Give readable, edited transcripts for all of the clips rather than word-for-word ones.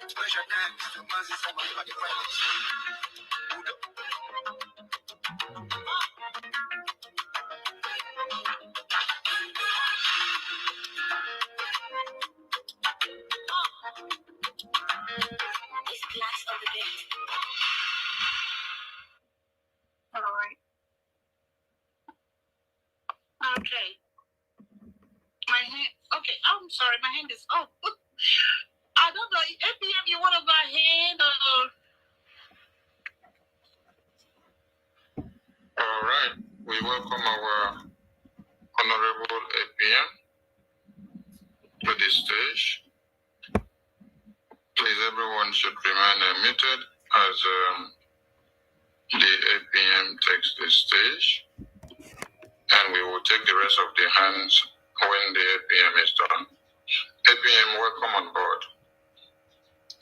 Special time to Mazi for my finest. This glass on the bed. All right. Okay. My hand. Okay. I'm sorry. My hand is up. I don't know. APM, you want to go ahead or? All right. We welcome our Honorable APM to the stage. Please, everyone should remain muted as the APM takes the stage, and we will take the rest of the hands when the APM is done. APM, welcome on board.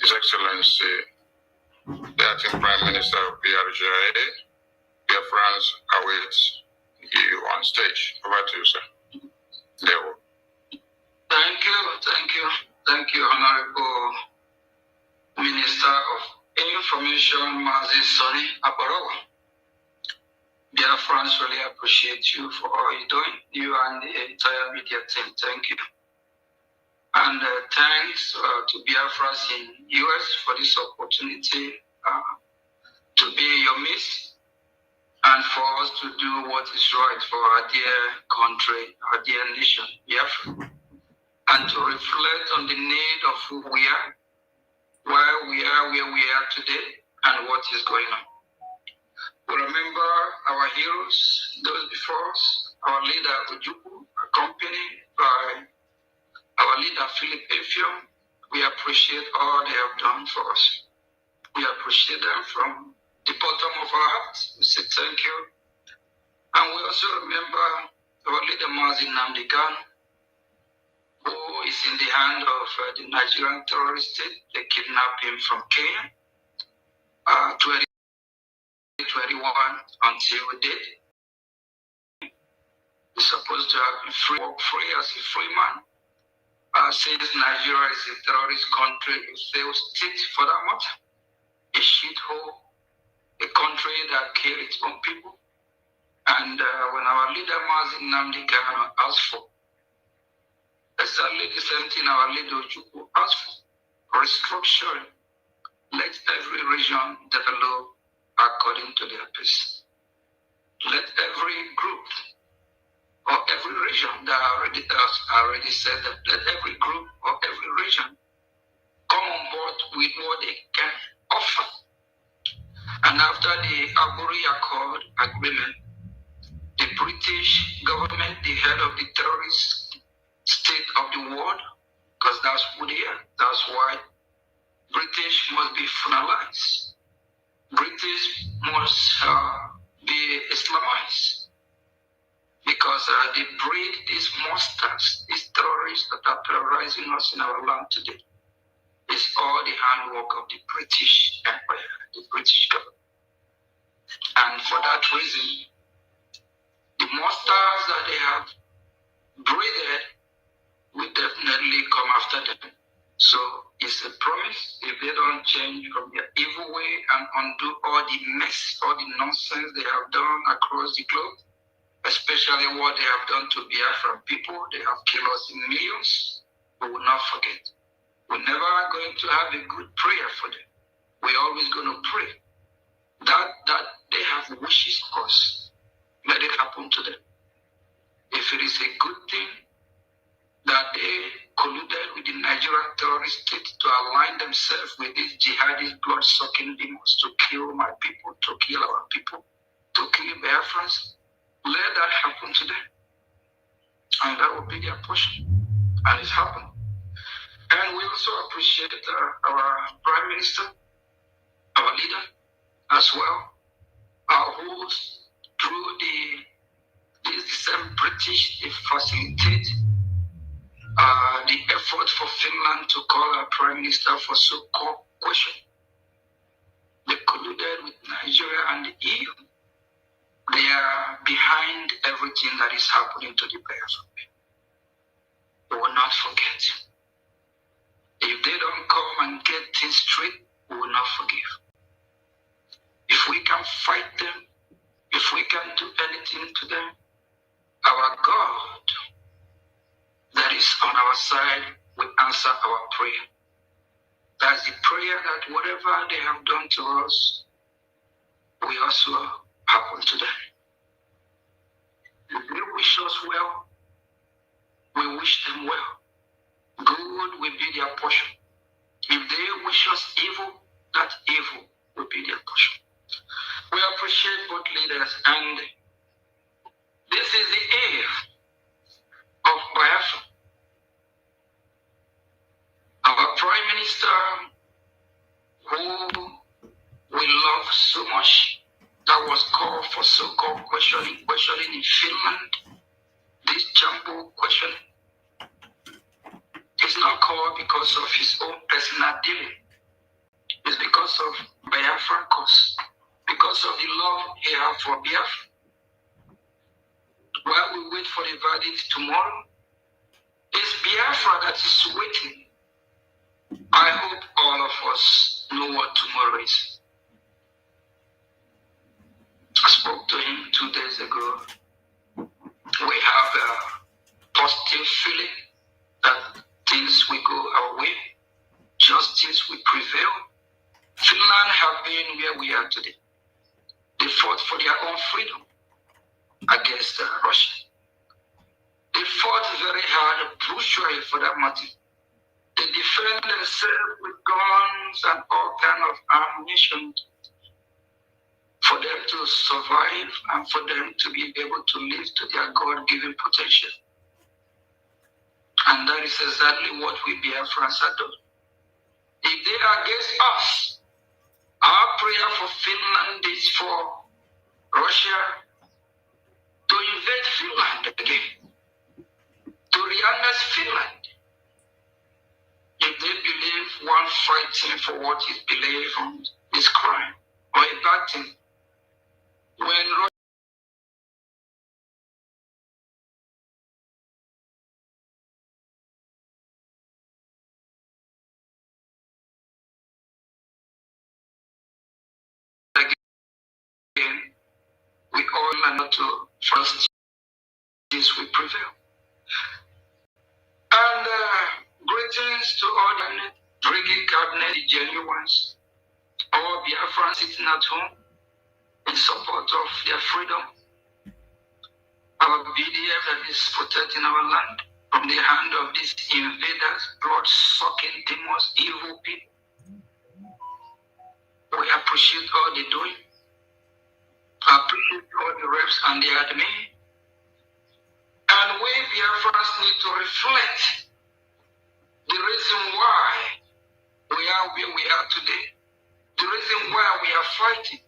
His Excellency, the Acting Prime Minister of BRJA, Biafrans awaits you on stage. Over to you, sir. Leo. Thank you, Honorable Minister of Information, Mazi Sonny Aparawa. Biafrans really appreciate you for all you're doing, you and the entire media team. Thank you. And thanks to Biafrans in US for this opportunity to be in your midst and for us to do what is right for our dear country, our dear nation, Biafra, and to reflect on the need of who we are, why we are where we are today, and what is going on. We remember our heroes, those before us, our leader Ojukwu, accompanied by our leader Philip Efiong. We appreciate all they have done for us. We appreciate them from the bottom of our hearts. We say thank you. And we also remember our leader Mazi Nnamdi Kanu, who is in the hand of the Nigerian terrorist state. They kidnapped him from Kenya 2021 until date. He's supposed to have been free, walk free as a free man. Since Nigeria is a terrorist country, a failed state for that matter, a shithole, a country that killed its own people. And when our leader Mazi Nnamdi Kanu asked for, exactly the same thing our leader Ojukwu asked for, restructuring. Let every region develop according to their pace. Let every group or every region that already said that, let every group or every region come on board with what they can offer. And after the Aburi Accord agreement, the British government, the head of the terrorist state of the world, because that's who they are, that's why British must be finalized. British must be Islamized, because they breed these monsters, these terrorists that are terrorizing us in our land today. It's all the handwork of the British Empire, the British government. And for that reason, the monsters that they have breeded will definitely come after them. So it's a promise. If they don't change from their evil way and undo all the mess, all the nonsense they have done across the globe, especially what they have done to Biafran people, they have killed us in millions, we will not forget. We're never going to have a good prayer for them. We're always going to pray that they have wishes for us. Let it happen to them. If it is a good thing that they colluded with the Nigerian terrorist state to align themselves with these jihadist blood-sucking demons to kill my people, to kill our people, to kill Biafrans, let that happen to them. And that will be their portion. And it's happened. And we also appreciate our Prime Minister, our leader, as well, who through the same British, they facilitate the effort for Finland to call our Prime Minister for so-called question. They colluded with Nigeria and the EU. They are behind everything that is happening to the Biafran. We will not forget. If they don't come and get things straight, we will not forgive. If we can fight them, if we can do anything to them, our God that is on our side will answer our prayer. That's the prayer that whatever they have done to us, we also happen to them. If they wish us well, we wish them well. Good will be their portion. If they wish us evil, that evil will be their portion. We appreciate both leaders, and this is the aim of Biafra. Our Prime Minister, who we love so much, that was called for so-called questioning in Finland, this jumbo questioning, is not called because of his own personal dealing. It's because of Biafra cause, because of the love he has for Biafra. While we wait for the verdict tomorrow, it's Biafra that is waiting. I hope all of us know what tomorrow is. I spoke to him 2 days ago. We have a positive feeling that things will go our way, justice will prevail. Finland have been where we are today. They fought for their own freedom against Russia. They fought very hard, brutally for that matter. They defend themselves with guns and all kinds of ammunition for them to survive and for them to be able to live to their God-given potential. And that is exactly what we Biafrans are doing. If they are against us, our prayer for Finland is for Russia to invade Finland again, to reannex Finland. If they believe one fighting for what is believed on is crime or a bad thing, when Russia again, we all learn to first this will prevail. And greetings to all the Brigade Cabinet, the genuine ones, all Biafrans sitting at home in support of their freedom. Our BDF that is protecting our land from the hand of these invaders, blood-sucking demons, evil people. We appreciate all they're doing. I appreciate all the reps and the admin. And we Biafrans need to reflect the reason why we are where we are today, the reason why we are fighting,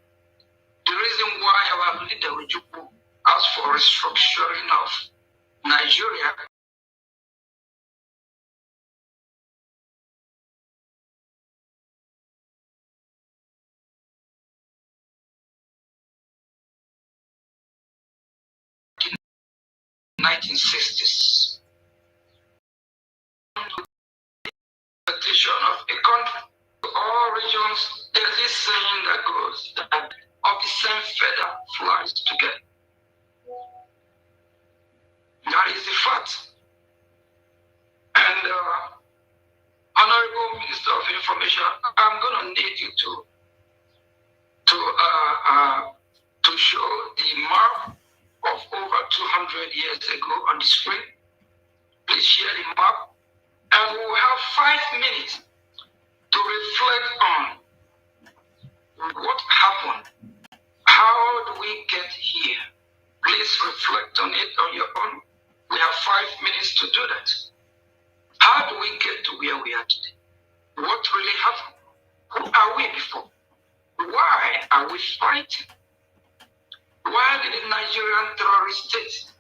the reason why our leader Ojukwu asked for restructuring of Nigeria. In 1960s, of a country, all regions, there's this saying that goes that of the same feather flies together. That is the fact. And Honorable Minister of Information, I'm going to need you to show the map of over 200 years ago on the screen. Please share the map. And we'll have 5 minutes to reflect on what happened. How do we get here? Please reflect on it on your own. We have 5 minutes to do that. How do we get to where we are today? What really happened? Who are we before? Why are we fighting? Why did the Nigerian terrorist state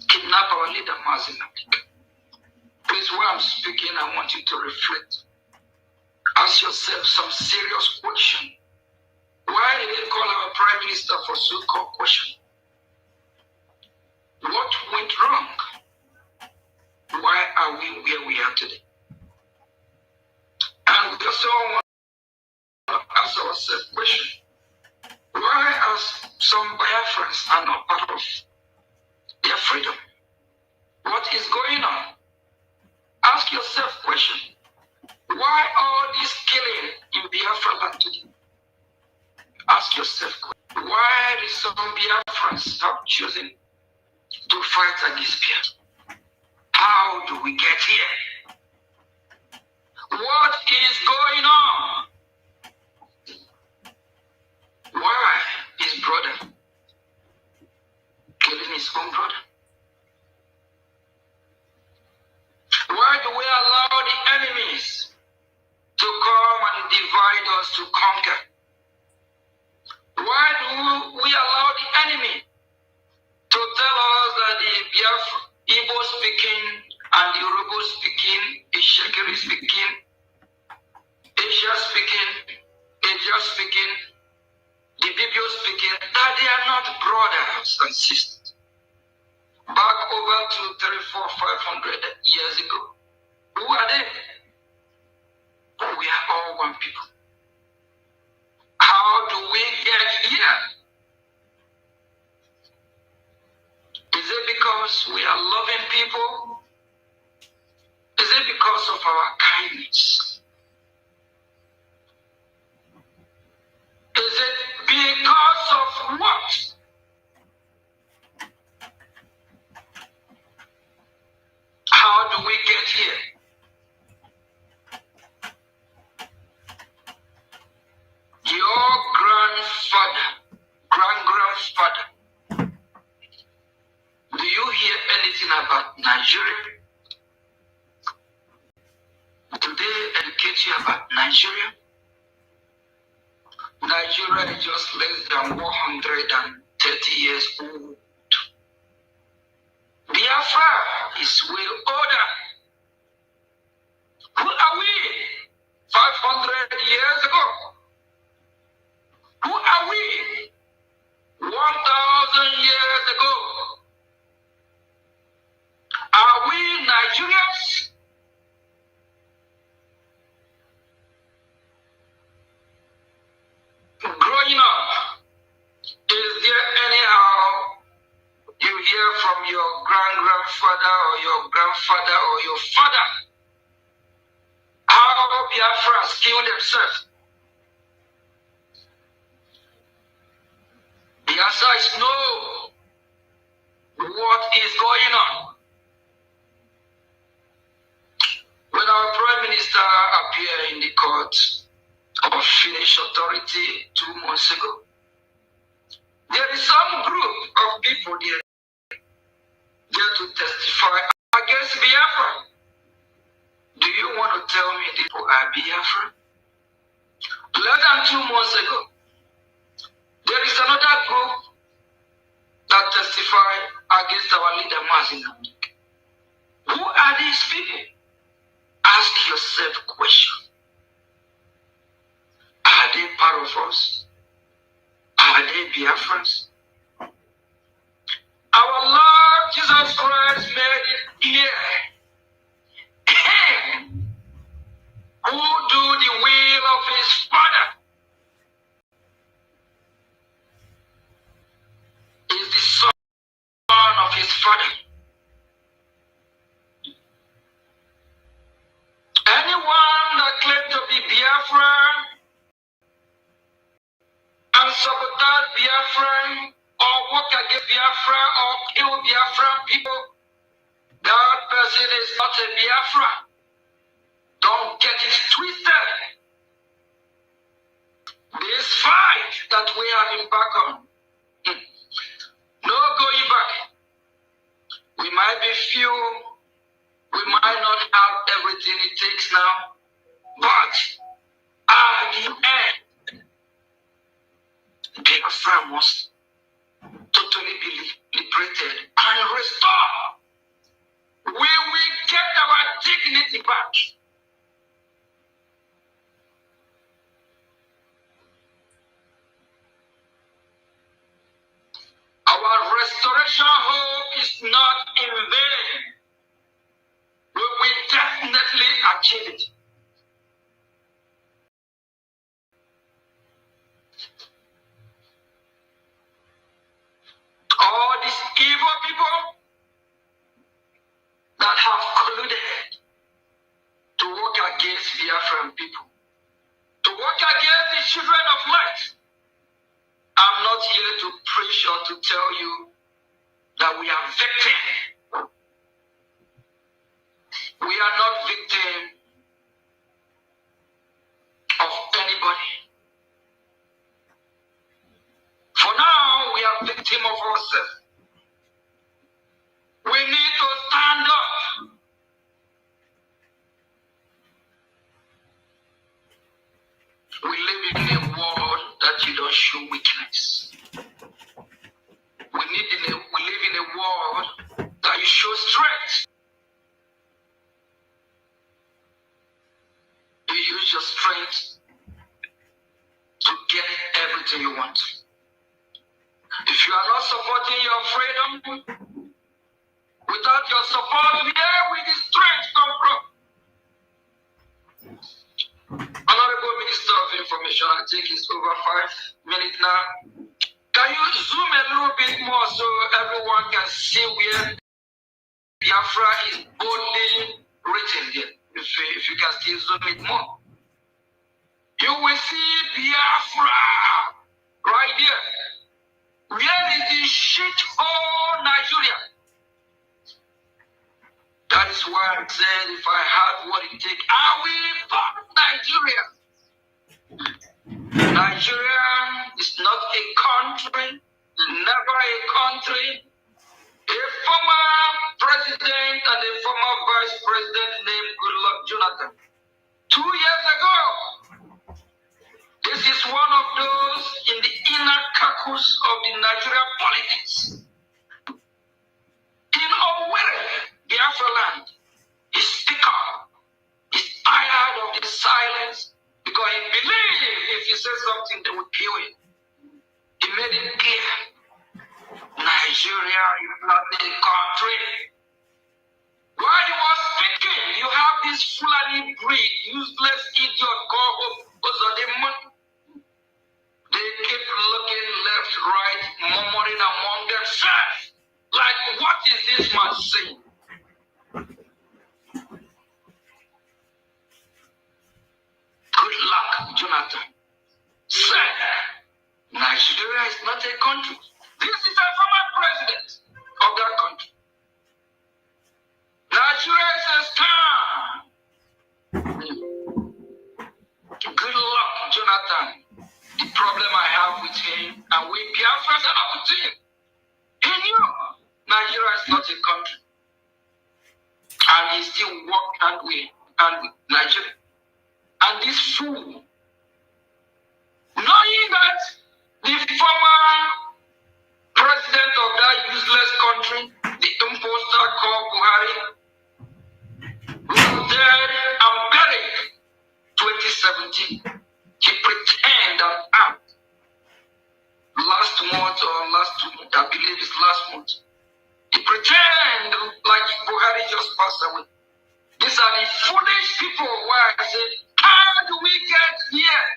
kidnap our leader, Mazin Abdika? Please, while I'm speaking, I want you to reflect. Ask yourself some serious question. Why did they call our Prime Minister for so-called question? What went wrong? Why are we where we are today? And we also want to ask ourselves a question. Why are some Biafrans are not part of their freedom? What is going on? Ask yourself a question. Why all this killing in Biafra land today? Ask yourself, why did some Biafrans have chosen to fight against Biafra? How do we get here? What is going on? Why his brother killing his own brother? Why do we allow the enemies to come and divide us to conquer? Why do we allow the enemy to tell us that the Biafra, Igbo speaking and the Yoruba speaking, the Shekiri speaking, Asia speaking, Asia speaking, the Bibio speaking, that they are not brothers and sisters? Back over to 300, 400, 500 years ago, who are they? We are all one people. How do we get here? Is it because we are loving people? Is it because of our kindness? Is it because of what? How do we get here? Your grandfather, grandfather, do you hear anything about Nigeria? Do they educate you about Nigeria? Nigeria is just less than 130 years old. Biafra is way older. Who are we? 500 years ago. Who are we? 1,000 years ago. Are we Nigerians? Growing up, is there anyhow you hear from your grandfather or your grandfather or your father how Biafrans kill themselves? The answer is no. What is going on? When our Prime Minister appeared in the court of Finnish authority 2 months ago, there is some group of people there to testify against Biafra. Do you want to tell me these people are Biafra? Less than 2 months ago, there is another group that testified against our leader, Mazin. Who are these people? Ask yourself a question. Are they part of us? Are they Biafrans? Our Lord Jesus Christ made it clear. Him who do the will of his Father is the son of his Father. Anyone that claims to be Biafra and sabotage Biafra or work against Biafra or kill Biafran people, that person is not a Biafra. Don't get it twisted. This fight that we have embarked on, no going back. We might be few, we might not have everything it takes now, but at the end, Biafra must totally be liberated and restored. We will get our dignity back. Our restoration hope is not in vain. We will definitely achieve it. children of light, I'm not here to preach or to tell you that we are victims. We are not victims of anybody. For now, we are victims of ourselves. We need to stand up. We live in a world that you don't show weakness. We live in a world that you show strength. You use your strength to get everything you want. If you are not supporting your freedom, without your support, where will the strength come from? Honorable Minister of Information, I think it's over 5 minutes now. Can you zoom a little bit more so everyone can see where Biafra is boldly written there? If you can still zoom it more. You will see Biafra right there. Where is the shithole Nigeria? That is why I said if I had what it takes, I will bomb Nigeria. Nigeria is not a country, never a country. A former president and a former vice president named Goodluck Jonathan. 2 years ago, this is one of those in the inner caucus of the Nigerian politics. In Owerri, Biafra land, his speaker is tired of the silence because he believes if he says something, they will kill him. He made it clear. Nigeria is not a country. While he was speaking, you have this Fulani breed, useless idiot called Obataobie. They keep looking left, right, murmuring among themselves. Like, what is this man saying? Goodluck Jonathan said, Nigeria is not a country. This is a former president of that country. Nigeria is a star. Goodluck Jonathan. The problem I have with him, and we Biafrans are with him. He knew Nigeria is not a country. And he still walked hand with Nigeria. And this fool, knowing that the former president of that useless country, the imposter called Buhari, was dead and buried 2017. He pretended that last month or last 2 months, I believe it's last month, he pretended like Buhari just passed away. These are the foolish people where I say, how do we get here?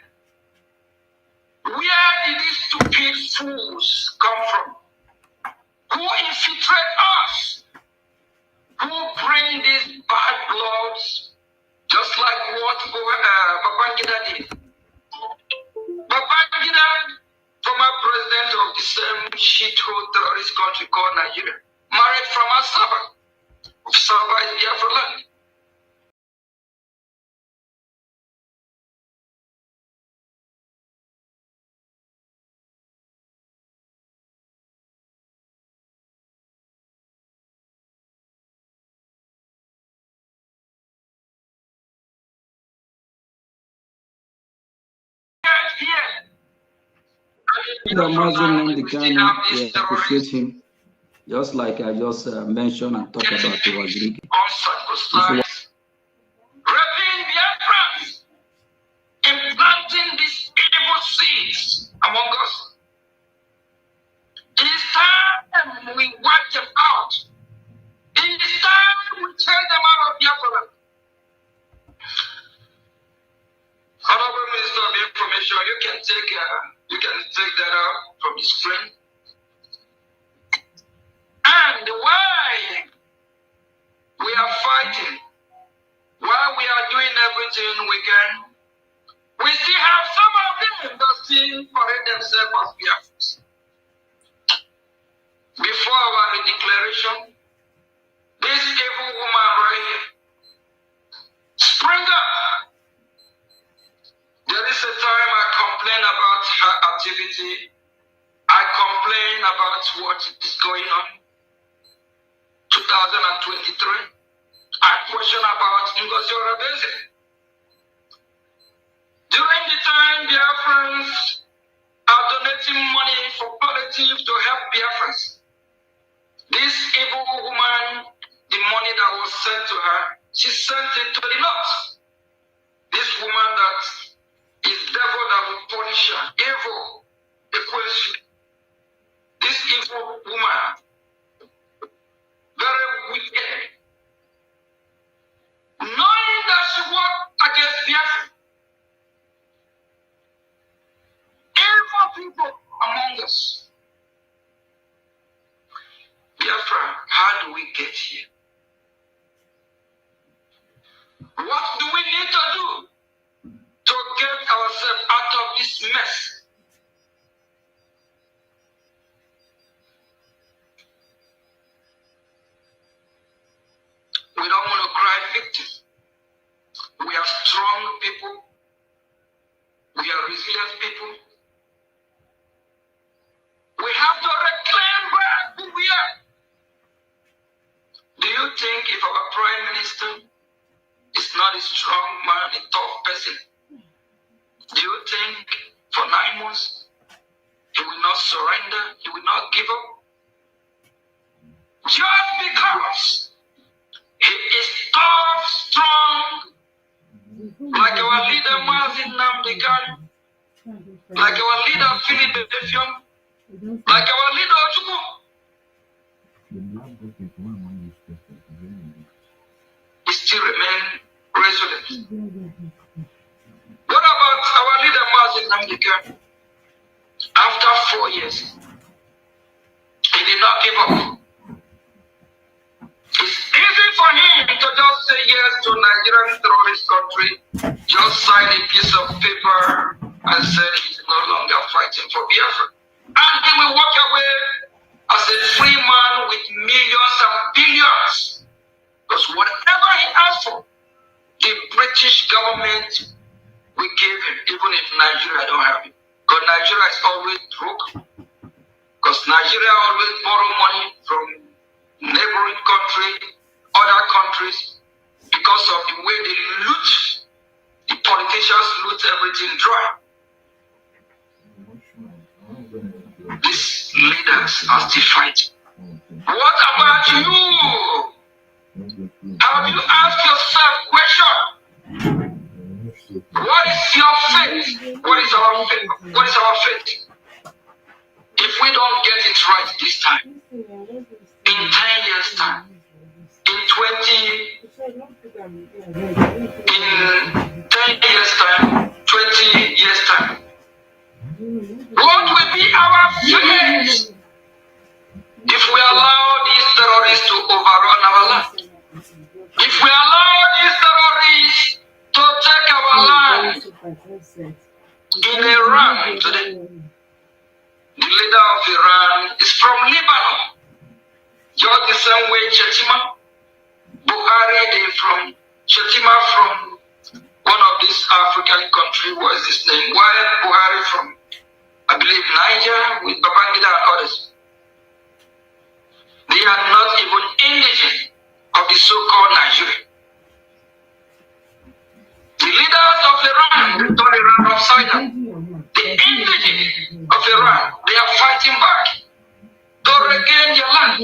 Where did these stupid fools come from? Who infiltrate us? Who bring these bad bloods? Just like what Babangida did. Babangida, former president of the same shithole terrorist country called Nigeria, married from Asaba, of Saba is Biafra land. The Muslim in the Ghana, we appreciate him. Just like I just mentioned and talked about the Wazirigi. Raping Biafrans, implanting these evil seeds among us. It is time we wipe them out. It is time we take them out of Biafra. Honorable Minister of Information, you can take that out from the screen. And why we are fighting, why we are doing everything we can, we still have some of them still parade themselves as Biafrans. Before our declaration, this evil woman right here spring up. There is a time I complain about her activity. I complain about what is going on. 2023. I question about Ngozi Orebeze. During the time Biafrans are donating money for palliative to help Biafrans, this evil woman, the money that was sent to her, she sent it to the north. This woman that is devil that will punish her, evil, equals this evil woman, very wicked, knowing that she worked against Biafra. Evil people among us. Biafra, how do we get here? What do we need to do to get ourselves out of this mess? We don't want to cry victim. We are strong people. We are resilient people. We have to reclaim back who we are. Do you think if our Prime Minister is not a strong man, a tough person, do you think for 9 months he will not surrender, he will not give up? Just because he is tough, strong, like our leader Mazin Namdekan, like our leader Philip Defion, like our leader Ojuku. He still remain resolute. What about our leader Mazin Namdekan? After 4 years, he did not give up. It's easy for him to just say yes to Nigerian terrorist country, just sign a piece of paper and say he's no longer fighting for Biafra. And he will walk away as a free man with millions and billions. Because whatever he asked for, the British government will give him, even if Nigeria don't have it. Because Nigeria is always broke. Because Nigeria always borrow money from neighboring country, other countries, because of the way they loot, the politicians loot everything dry. These leaders are still fighting. What about you? Have you asked yourself question? What is your faith? What is our faith? What is our faith? If we don't get it right this time, in 10 years' time, in 10 years' time, 20 years' time, what will be our fate if we allow these terrorists to overrun our land? If we allow these terrorists to take our land in Iran today? The leader of Iran is from Lebanon. Just the same way Chetima, Buhari, they from Chetima from one of these African countries. What is his name? Why Buhari from, I believe, Niger with Babangida and others? They are not even indigent of the so-called Nigeria. The leaders of Iran, they turn Iran upside down. The indigent of Iran, they are fighting back to regain their land.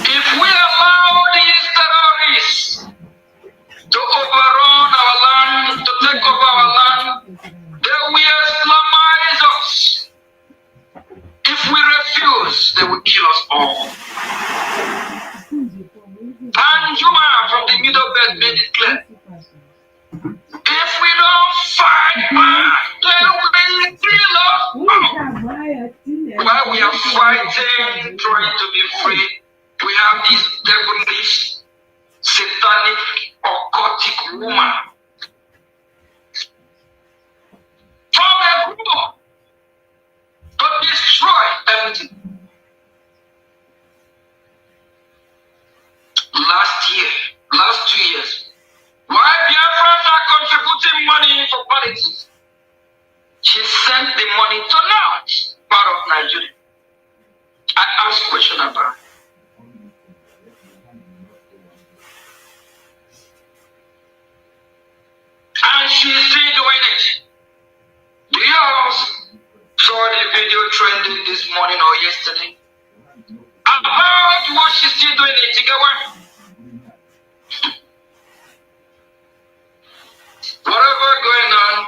If we allow these terrorists to overrun our land, to take over our land, they will Islamize us. If we refuse, they will kill us all. And Juma from the Middle Belt made it clear. If we don't fight back, they will kill us all. While we are fighting, trying to be free, we have this devilish, satanic, occultic woman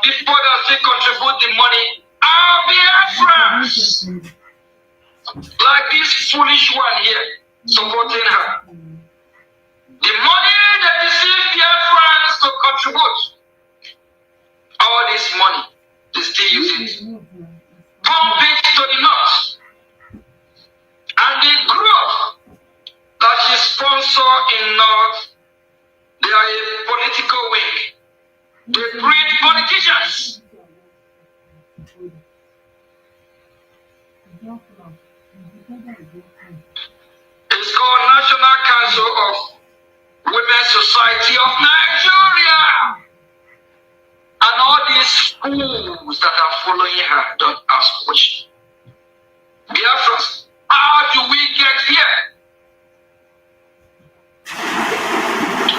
people that still contribute the money are Biafrans. Like this foolish one here supporting her. The money they receive Biafrans to contribute, all this money, they still use it. Pump it to the north. And the group that she sponsors in North, they are a political wing. They breed politicians. It's called National Council of Women's Society of Nigeria. And all these fools that are following her don't ask questions. Biafrans, how do we get here?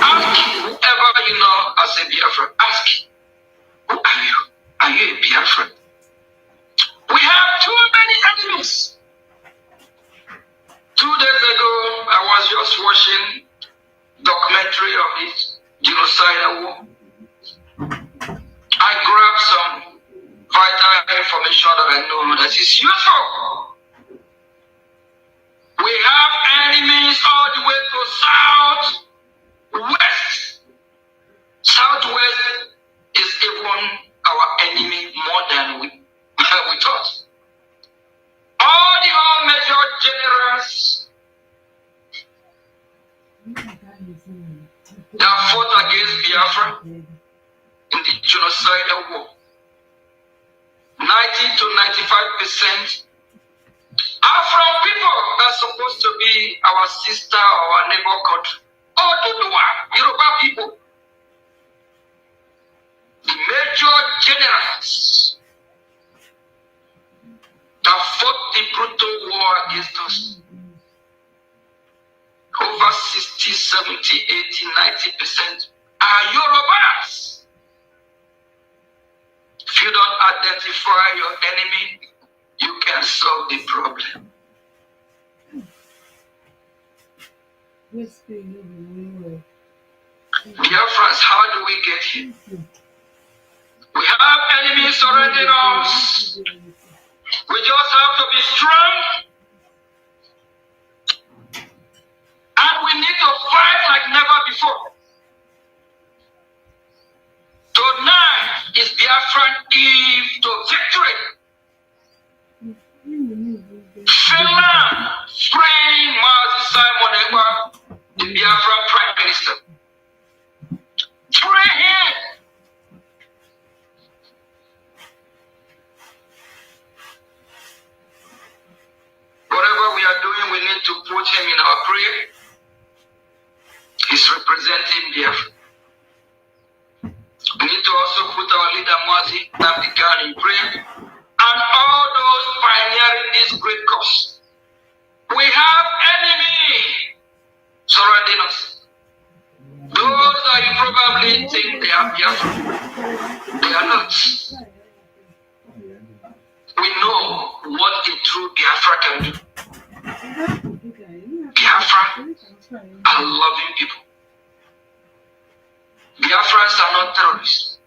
Ask whoever you know as a Biafran. Ask, who are you? Are you a Biafran? We have too many enemies. 2 days ago, I was just watching documentary of this genocidal war. I grabbed some vital information that I know that is useful. We have enemies all the way to southwest. Southwest is even our enemy more than we thought. All major generals that fought against Biafra in the genocidal war, 90 to 95% are from people that's supposed to be our sister or our neighbor country. Oh, Yoruba people. The major generals that fought the brutal war against us, over 60, 70, 80, 90% are Yorubas. If you don't identify your enemy, you can solve the problem. Biafrans, how do we get here? We have enemies surrounding us. We just have to be strong. And we need to fight like never before. Tonight is Biafran Eve to victory. Finland freeing Simon Ekpa, the Biafran Prime Minister. Free him. Whatever we are doing, we need to put him in our prayer. He's representing Biafra. We need to also put our leader Mazi Namdekan in prayer. And all those pioneering this great cause. We have enemy surrounding us. Those that you probably think they are Biafra, they are not. We know what a true Biafra can do. Biafra are loving people. Biafrans are not terrorists.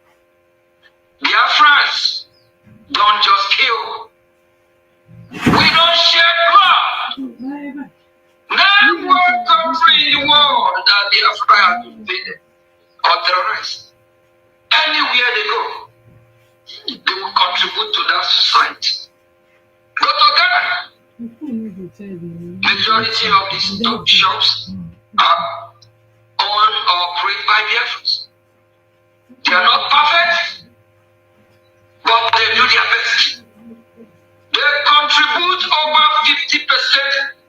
Biafrans don't just kill. We don't shed blood. Name one country in the world that Biafra has invaded or terrorists. Anywhere they go, they will contribute to that society. Go to Ghana. Majority of these top shops are owned or operated by Biafrans. They are not perfect, but they do their best. They contribute over 50%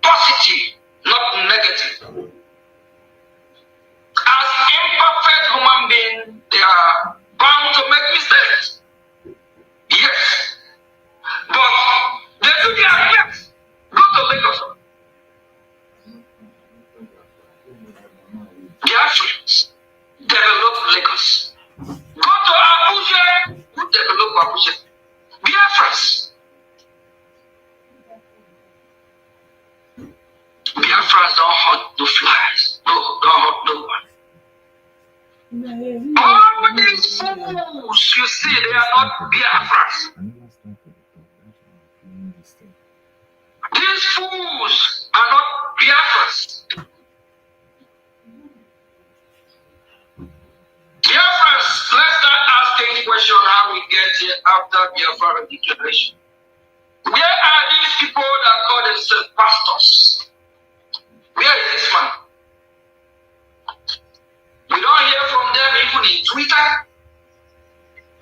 positive, not negative. As imperfect human beings, they are bound to make mistakes. Yes. But they do their best. Go to Lagos. Biafrans develop Lagos. Go to All these fools you see, they are not Biafrans. These fools are not Biafrans. Biafrans, let's start asking question how we get here after Biafra declaration. Where are these people that call themselves pastors? Where is this man? We don't hear from them even in Twitter.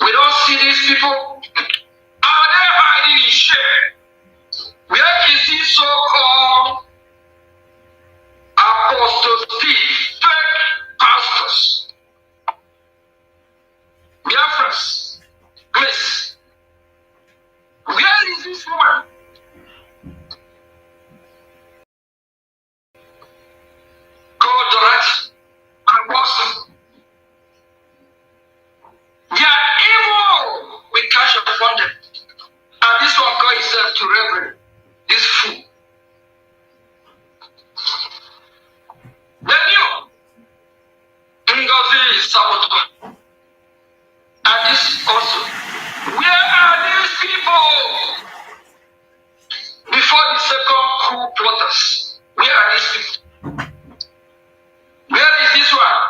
We don't see these people. Are they hiding in shame? Where is this so-called Apostle Steve, fake pastors? Biafrans, please. Where is this woman? Called Dorothy and Watson. They are evil. We cash upon them. And this one called himself to reverend. This fool. Then you, Ngozi Saboto. And this also. Where are these people? Before the second coup plotters. Where are these people? Where is this one?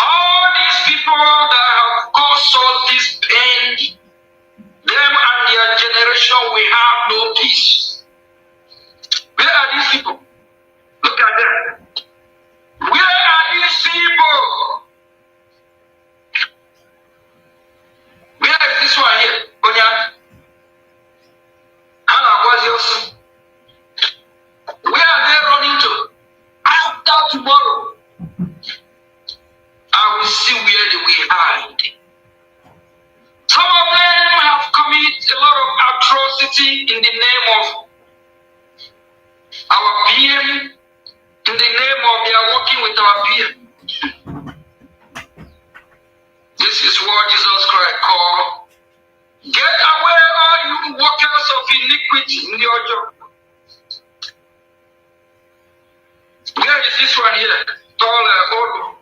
All these people that have caused all this pain, them and their generation will have no peace. Where are these people? Look at them. Where are these people? Where is this one here? Onyan? Hannah was also. Where are they running to? After tomorrow, I will see where they will hide. Some of them have committed a lot of atrocity in the name of our PM, in the name of they are working with our PM. This is what Jesus Christ called, get away all you workers of iniquity in your job. Where is this one here? Tall Olu.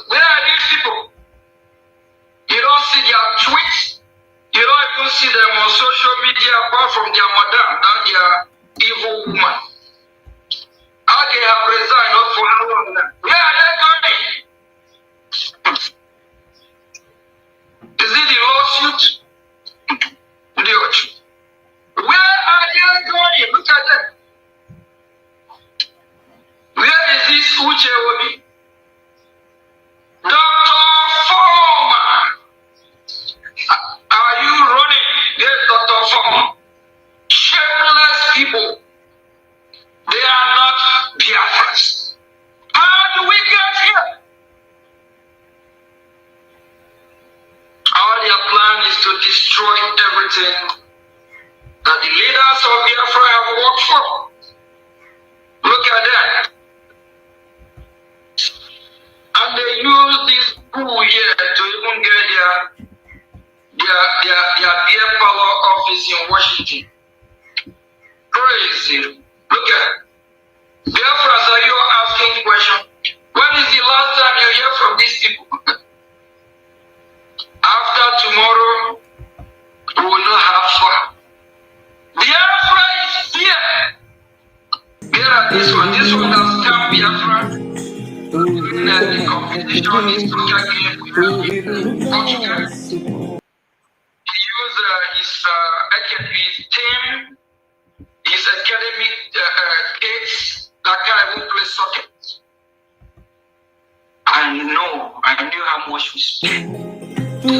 Where are these people? You don't see their tweets. You don't even see them on social media apart from their madam, that their evil woman. How they have resigned, not for how long now. Where are they going? Is it the lawsuit? Where are they going? Look at them. Where is this Uche? Dr. Foreman, are you running? Yes, Dr. Foreman. Shameless people. They are not Biafrans. How do we get here? All their plan is to destroy everything that the leaders of Biafra have worked for. Look at that. And they use this pool here to even get their beer parlor office in Washington. Crazy. Look at it. Biafrans, are you asking question? When is the last time you hear from these people? After tomorrow, we will not have fun. Biafra is here. Here are this one. This one has come Biafra. The competition is Portugal. He used his team, his academic kids that guy who play soccer. I knew how much we spent. When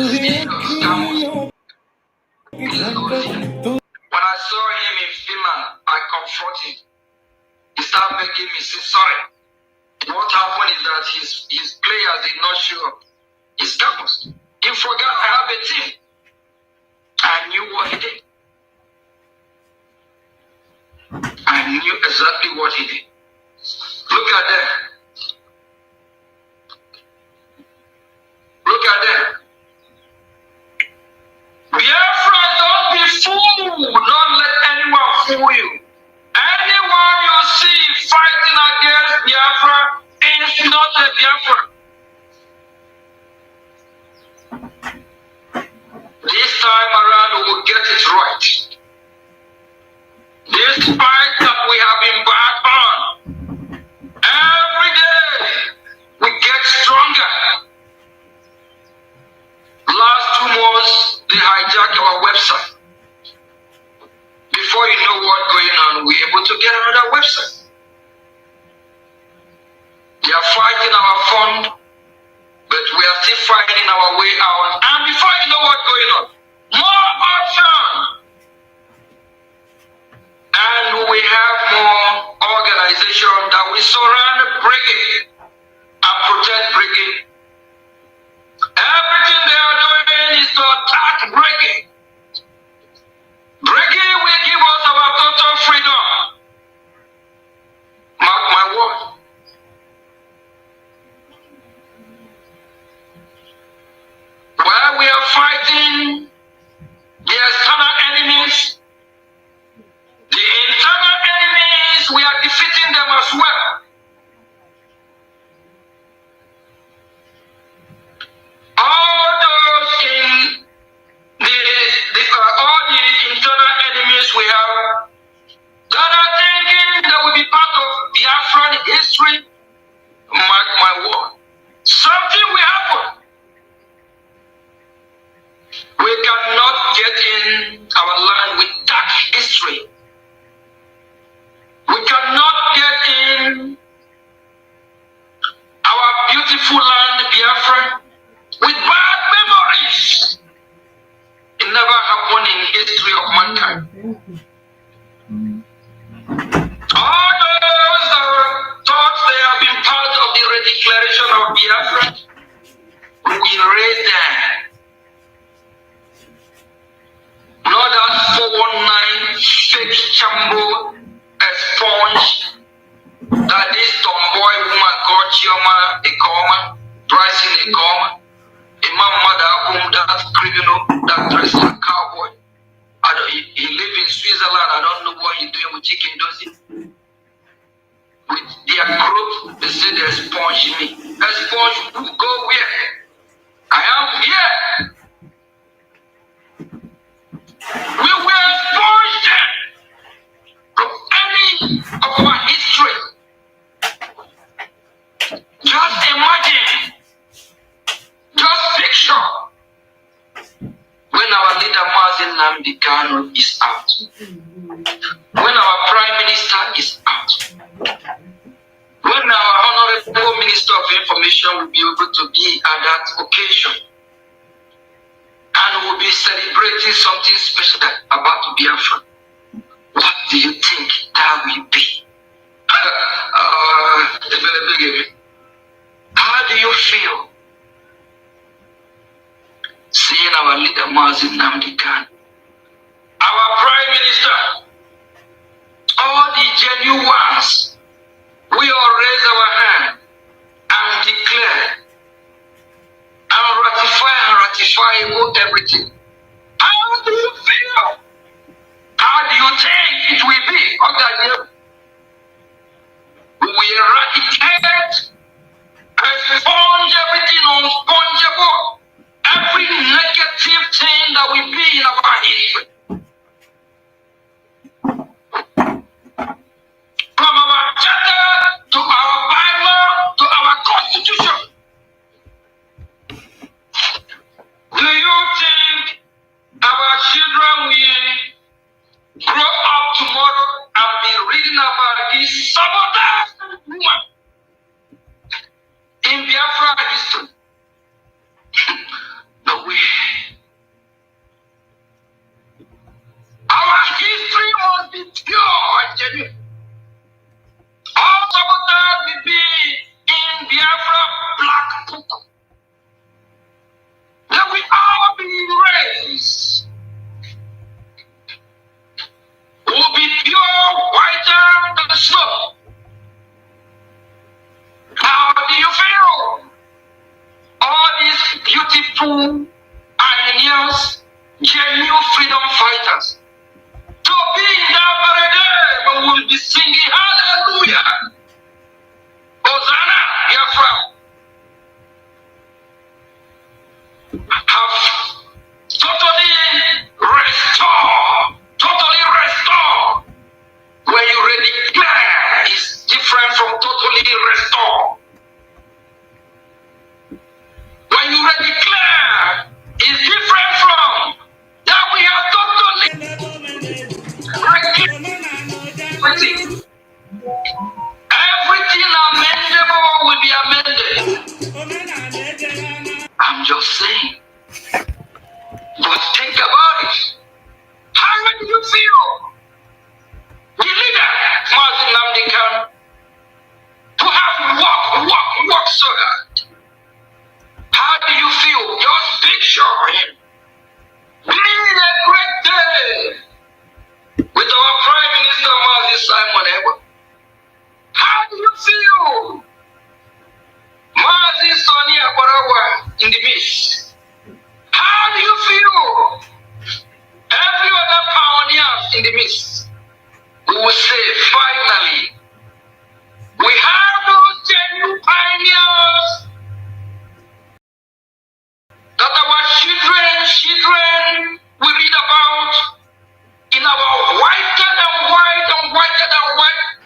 I saw him in Finland, I confronted him. He started making me say sorry. What happened is that his players did not show up. His campus. He forgot I have a team. I knew what he did. I knew exactly what he did. Look at that. Look at that. Biafra, don't be fooled. Don't let anyone fool you. Anyone you see fighting against Biafra in the Biafra. This time around, we will get it right. This fight that we have embarked on, every day we get stronger. Last 2 months, they hijacked our website. Before you know what's going on, we're able to get another website. They are fighting our fund, but we are still fighting our way out. And before you know what's going on, more options. And we have more organizations that we surround brigade and protect brigade. Everything they are doing is to attack brigade. Brigade will give us our total freedom. Mark my word. While we are fighting the external enemies, the internal enemies, we are defeating them as well. All those in all the internal enemies we have that are thinking that will be part of Biafran history, mark my word, something will happen. We cannot get in our land with dark history. We cannot get in our beautiful land, Biafra, with bad memories. It never happened in history of mankind. All those that thought they have been part of the redeclaration of Biafra, we erase them. Not that 419 fake chambo expunge that this tomboy woman called Chioma Ekoma, pricing Ekoma, Imam Madabum, that criminal that dressed like a cowboy. He lives in Switzerland. I don't know what he's doing with chicken, does he? With their group, they say they expunge me. Expunge who? Go where? I am here. We will expunge them from any of our history. Just imagine, just picture when our leader Mazin Nnamdi Kanu is out, when our Prime Minister is out, when our Honorable Minister of Information will be able to be at that occasion. And we'll be celebrating something special about Biafra. What do you think that will be? How do you feel seeing our leader Mazin Nnamdi Kanu, our Prime Minister, all the genuine ones? We all raise our hand and declare and ratify everything. How do you feel? How do you think it will be? We will eradicate and sponge everything unspongeable. Every negative thing that will be in our history. From our charter to our Bible to our Constitution. Do you think our children will grow up tomorrow and be reading about this sabotage woman in Biafra history? No way. Our history must be pure and genuine. All sabotage will be in Biafra black book. That we all be raised. Will be pure, whiter than snow. How do you feel? All these beautiful pioneers, genuine freedom fighters, to be in that very day when we will be singing hallelujah, Hosanna, Biafra. war. When you declare, is different from that we have totally everything. Everything amendable will be amended. I'm just saying. But think about it. How do you feel? The leader, Martin Namdekan, to have work so hard. How do you feel? Just picture him. Being a great day with our Prime Minister Martin Simon Ewa. How do you feel? Martin Sonny Akwarawa in the midst. How do you feel? Every other pioneers in the midst. We will say, finally, we have those genuine pioneers that our children will read about in our whiter than white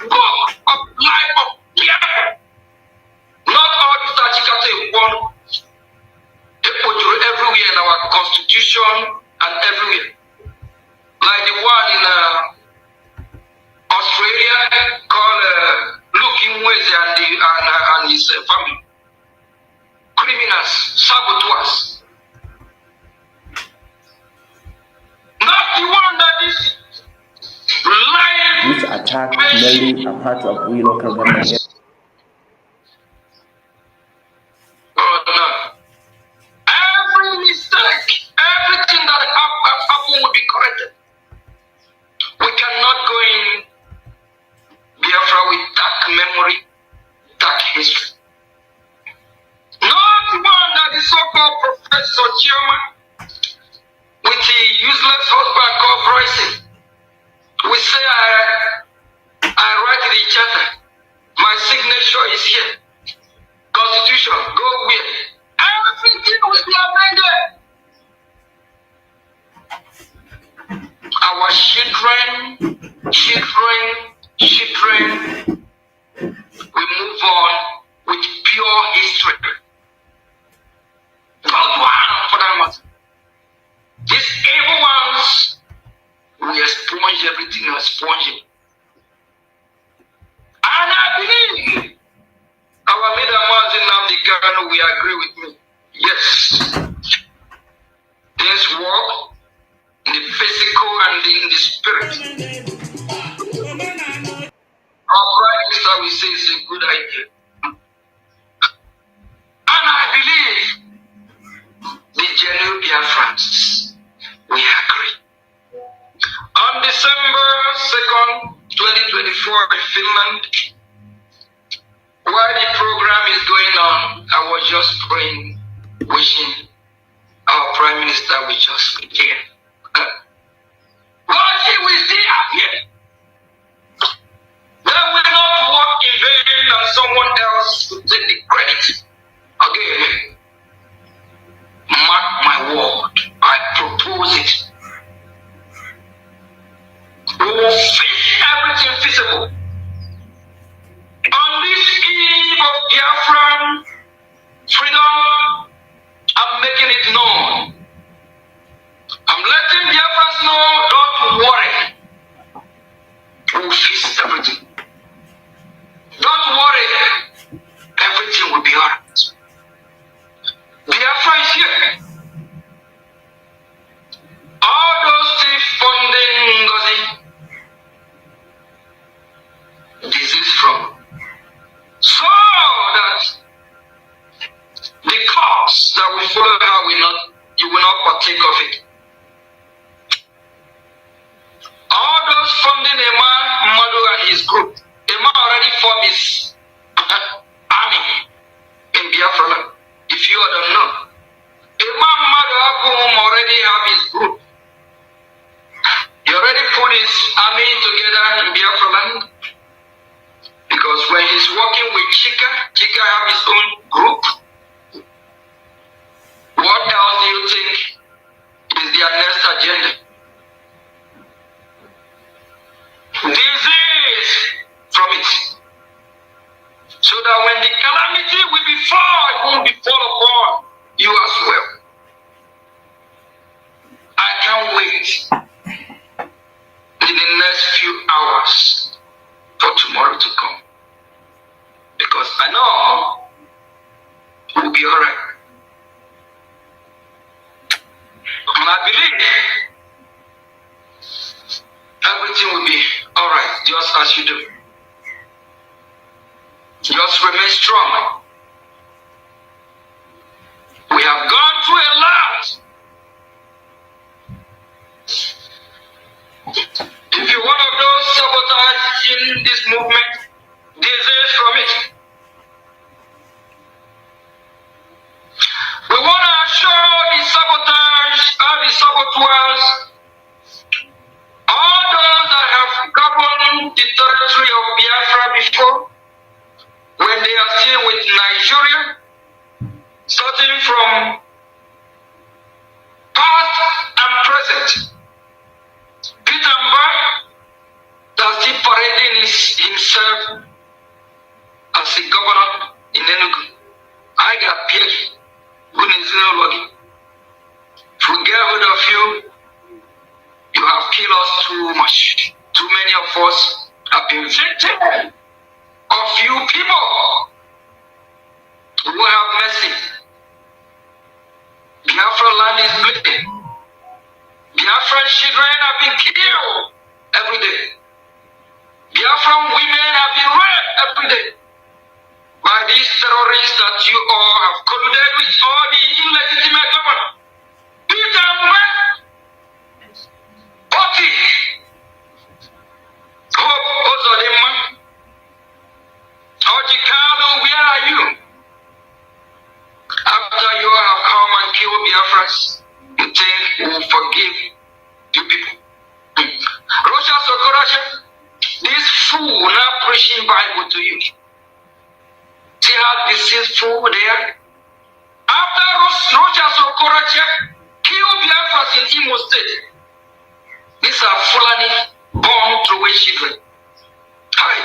book of life of Biafra. Not all the Tajikate one. They put everywhere in our constitution and everywhere. Like the one in Australia called Looking Ways and his family. Criminals, saboteurs. Not the one that is lying. Which attack mainly a part of we local government. Oh no. Every mistake, everything that happened will be corrected. We cannot go in Biafra with dark memory, dark history. Not one that is so-called Professor Chairman with the useless husband called Bryson. We say I write the charter. My signature is here. Constitution, go where? Everything will be amended. Our children will move on with pure history. Not one for that matter. These evil ones, we expunge everything, expunging. And I believe our leader Martin Namdekan will agree with me. Yes, things work in the physical and in the spirit. Our Prime Minister will say it's a good idea. And I believe the genuine Biafrans will agree. On December 2nd, 2024 in Finland, while the program is going on, I was just praying, wishing our Prime Minister will just be here. But he will still appear. They will not work in vain and someone else to take the credit. Again, mark my word, I propose it. We will fix everything feasible. On this eve of Biafran freedom, I'm making it known. I'm letting Biafrans know, don't worry. We'll fix everything. Don't worry. Everything will be alright. Biafra is here. All those thief funding Ngozi, this is from. So that the cops that will follow her you will not partake of it. All those funding Madu and his group, Emma already formed his army in Biafra. If you don't know, Emma Madu already have his group. He already put his army together in Biafra land. Because when he's working with Chika have his own group. What else do you think is their next agenda? Disease from it. So so that when the calamity will befall, it won't befall upon you as well. I can't wait in the next few hours for tomorrow to come, because I know we'll be all right. And I believe everything will be all right, just as you do. Just remain strong. We have gone through a lot. If you're one of those sabotaging this movement, desist from it. We want to assure the saboteurs, all those that have governed the territory of Biafra before, when they are still with Nigeria, starting from past and present. Peter Mbai, that's still parading himself as a governor in Enugu. I got Pierre, Gunizino. Forget rid of you. You have killed us too much. Too many of us have been victims of you people who have mercy. Biafra land is bleeding. Biafran children have been killed every day. Biafran women have been raped every day by these terrorists that you all have colluded with, all the illegitimate government. Peter Mbai, Oti, Hope Ozodema, Ojikalu, where are you? After you have come and killed Biafrans, you think we will forgive you people? Rocha Sokorache, this fool now preaching Bible to you. See how deceitful they are? After Rocha Sokorache killed Biafrans in Imo State, these are Fulani born through children. Hi.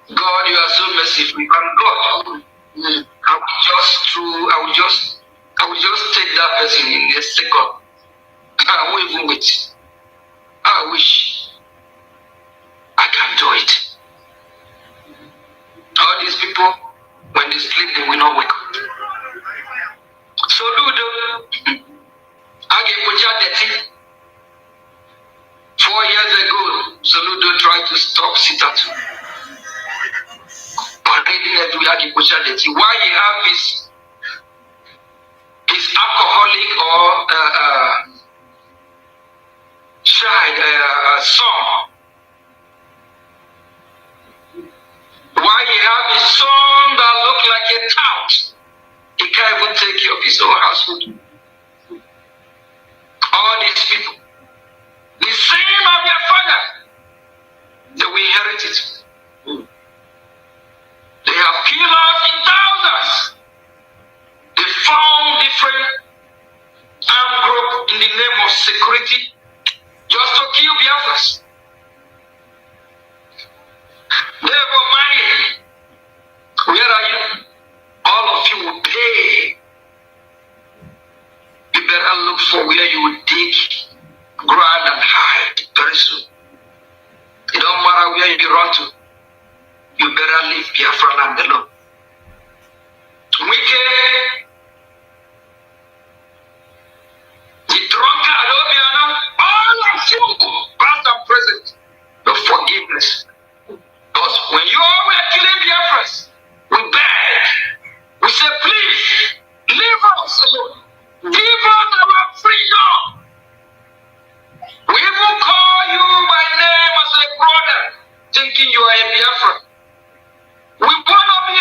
God, you are so merciful. And God, I will just take that person in a second. I won't even wait. I wish I can do it. All these people, when they sleep, they will not wake up. So Ludo, I get Puja 4 years ago, Soludo tried to stop Sitatu. But why he have his alcoholic or child son? Why he have his son that look like a tout? He can't even take care of his own household. All these people, the same of their father, they will inherit it. They have killed us in thousands. They found different armed groups in the name of security just to kill Biafrans. Therefore, money, where are you? All of you will pay. You better look for where you will dig ground and hide very soon. It don't matter where you run to. You better leave Biafra land alone. Wicked, the drunkard, all of you, past and present, no forgiveness. Because when you all were killing Biafrans, we begged. We said, please, leave us alone. Give us our freedom. We even call you by name as a brother, thinking you are a Biafran. We want to be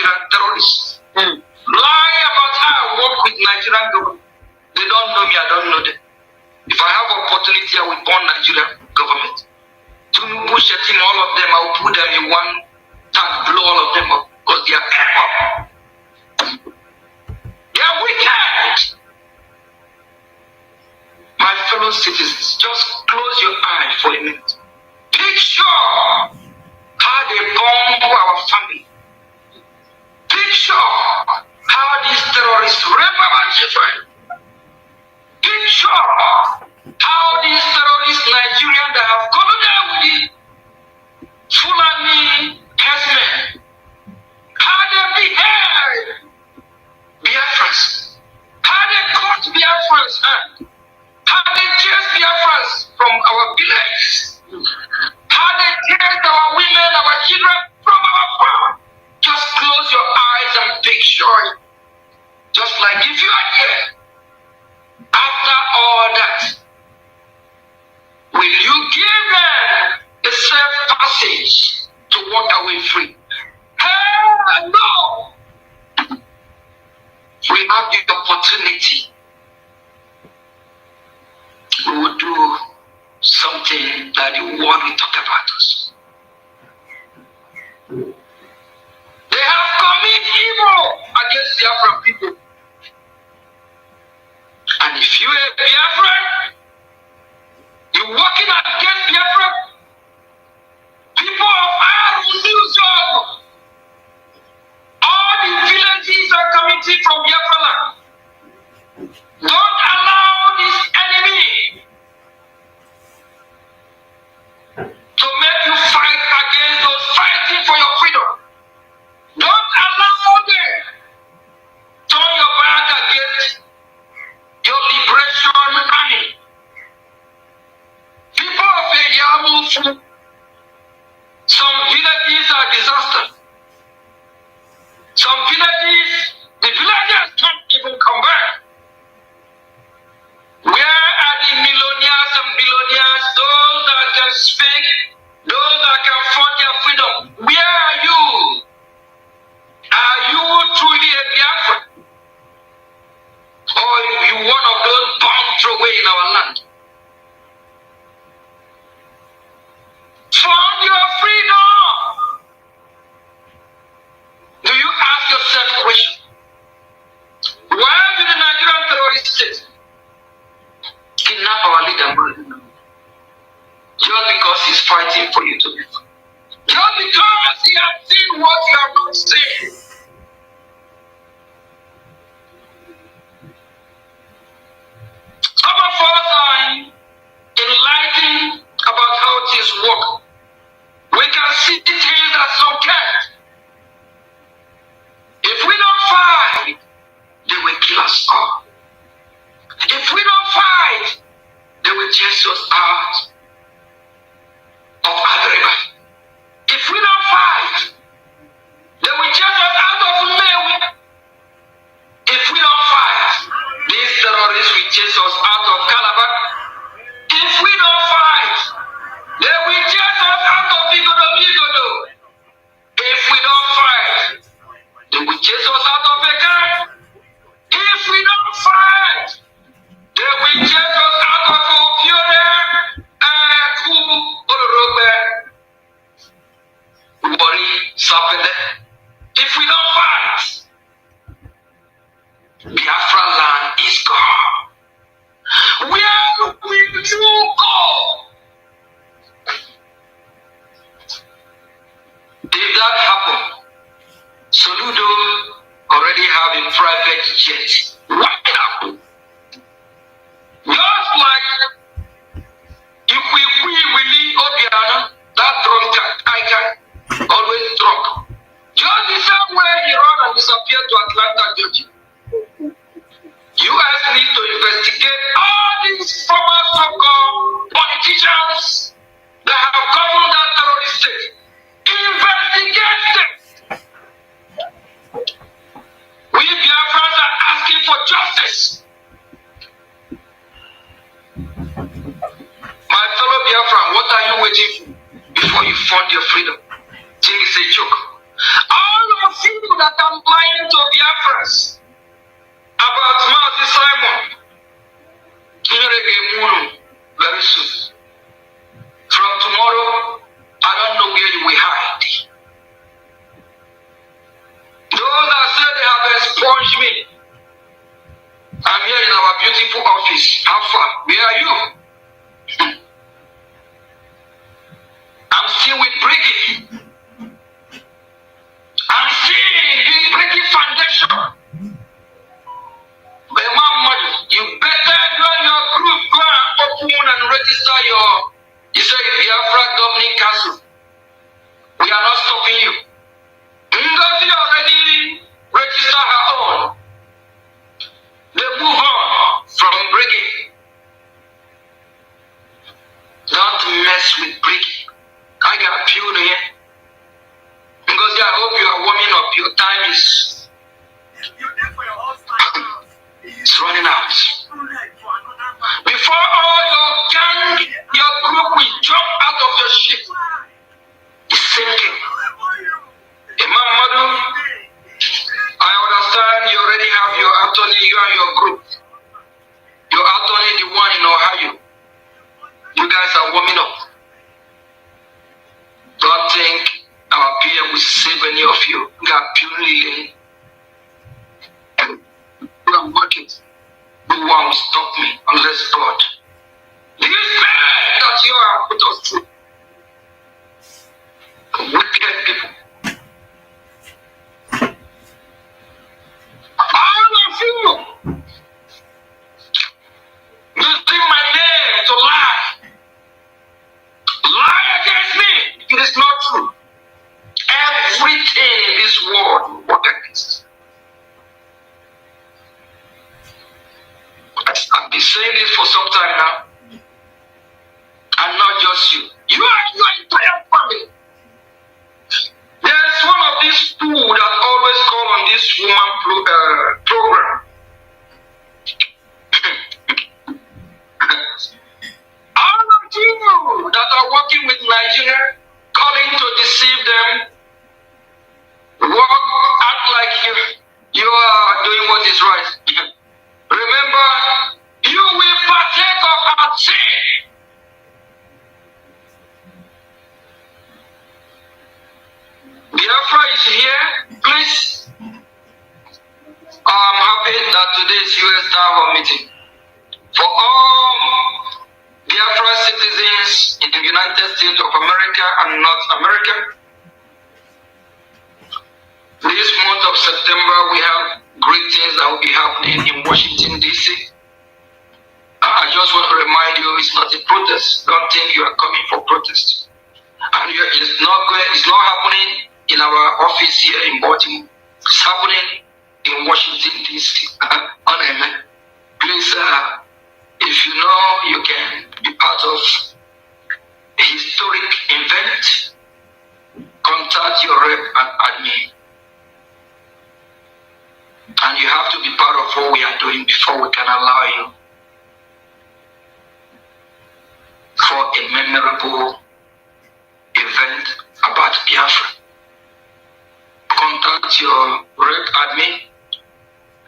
Nigerian terrorists. Lie about how I work with Nigerian government. They don't know me, I don't know them. If I have opportunity, I will burn Nigerian government. Tinubu, Shetim, all of them, I will put them in one tank, blow all of them up, because they are evil. They are wicked. My fellow citizens, just close your eyes for a minute. Picture how they bomb our family. Picture how these terrorists rape our children. Picture how these terrorists, Nigerians that have colluded with the Fulani herdsmen, how they behave Biafrans, how they cut Biafrans' hand, how they chase Biafrans from our villages, how they chase our women, our children from our farm. Just close your eyes and picture it. Just like if you are here. After all that, will you give them a safe passage to walk away free? Hell no! We have the opportunity. We will do something that the world will talk about us. They have committed evil against the Biafran people. And if you are a Biafran, you're working against Biafra, people of Arunusog, all the villages are committed from Biafra land. Don't allow this enemy to make you fight against those fighting for your freedom. Don't allow them to turn your back against your liberation army. People of Yamufu, some villages are disaster. Some villages, the villagers can't even come back. Where are the millionaires and billionaires, those that can speak, those that can find their freedom? Where are you? Are you truly a Biafran? Or are you one of those bound away in our land? Found your freedom. Do you ask yourself a question? Why do the Nigerian terrorists kidnap our leader? Just because he's fighting for you to be free. Just because he has seen what you have not seen. Some of us are enlightened about how things work. We can see things that some can't. If we don't fight, they will kill us all. If we don't fight, they will chase us out of Adreba. If we don't fight, they will chase us out of Mewe. If we don't fight, these terrorists will chase us out of Calabar. If we don't fight, they will chase us out of Igodo. If we don't fight, they will chase us out of Bekan. If we don't fight, they will chase us out of Opiore and Kuorobe. Worry, Sapede. If we don't fight, Biafra land is gone. Where will you go? If that happens, Soludo already have a private jet right now. Just like if we really Obiano, that drunk icon, always drunk. Just the same way he ran and disappeared to Atlanta, Georgia. U.S. need to investigate all these former so-called politicians that have governed that terrorist state. Investigate them. We Biafrans are asking for justice. My fellow Biafran, what are you waiting for before you fund your freedom? Think it's a joke. All of you that I'm here in our beautiful office. How far? Where are you? I'm still with Briggy. I'm still in Briggy Foundation. But Mama, you better join your group. Go and open and register your Biafra Governing Council. We are not stopping you. Ngozi already registered her own. They move on from Briggy. Don't mess with Briggy. I got a few here. Ngozi, I hope you are warming up. Your time is it's running out. Before all your gang, your group will jump out of your ship. It's sinking. Imam Madu, I understand you already have your attorney, you and your group. Your attorney, the one in Ohio. You guys are warming up. Don't think our PM will save any of you. We are purely I'm working. No one will stop me unless God. These men that you have put us through. Wicked people. All of you using my name to lie. Lie against me. It is not true. Everything in this world will work against. I've been saying this for some time now. And not just you. You and your entire family. There's one of these people that always call on this woman program. All of you that are working with Nigeria, calling to deceive them, act like you are doing what is right. Remember, you will partake of our sin. Biafra is here. Please. I'm happy that today is US Town Hall meeting. For all Biafra citizens in the United States of America and North America, this month of September we have great things that will be happening in Washington, D.C. I just want to remind you, it's not a protest. Don't think you are coming for protest. And it's not happening in our office here in Baltimore. It's happening in Washington, D.C. Please, if you know you can be part of a historic event, contact your rep and admin. And you have to be part of what we are doing before we can allow you for a memorable event about Biafra. Contact your rep admin.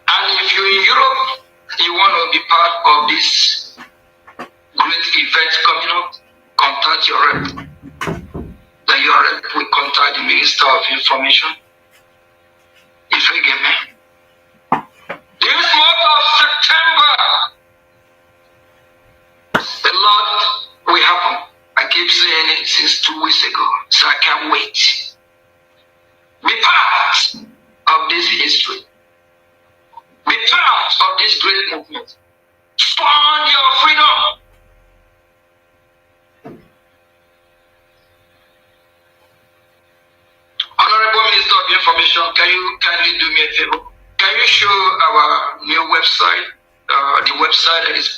And if you're in Europe, you want to be part of this great event coming up, contact your rep. Then your rep will contact the Minister of Information. If you get me. This month of September, a lot will happen. I keep saying it since 2 weeks ago, so I can't wait. Be part of this history. Be part of this great movement. Fund your freedom. Honorable Minister of Information, can you kindly do me a favor? Can you show our new website, the website that is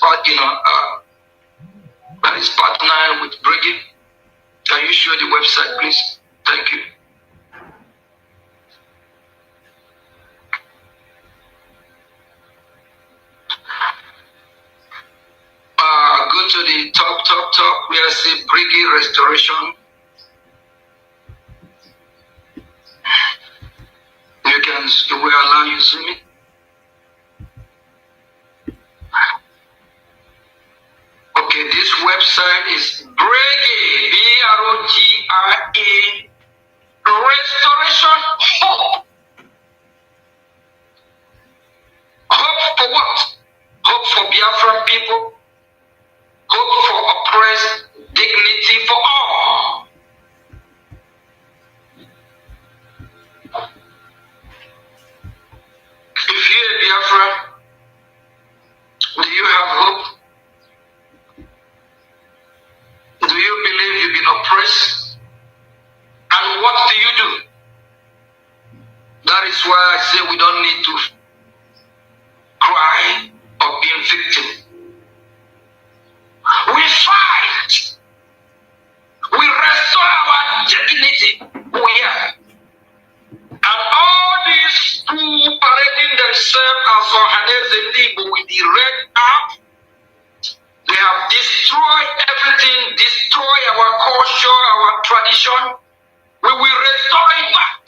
that is partnered with Briggy? Can you show the website, please? Thank you. Go to the top where I see Briggy Restoration. We will allow you zoom in. Okay, this website is Briggy, B-R-O-G-I-E, Restoration Hope. Hope for what? If you're a Biafra, do you have hope? Do you believe you've been oppressed? And what do you do? That is why I say we don't need to cry or be victim. We fight. We restore our dignity. We are. And all these who parading themselves as Ohanese Igbo with the red arm, they have destroyed everything, destroyed our culture, our tradition. We will restore it back.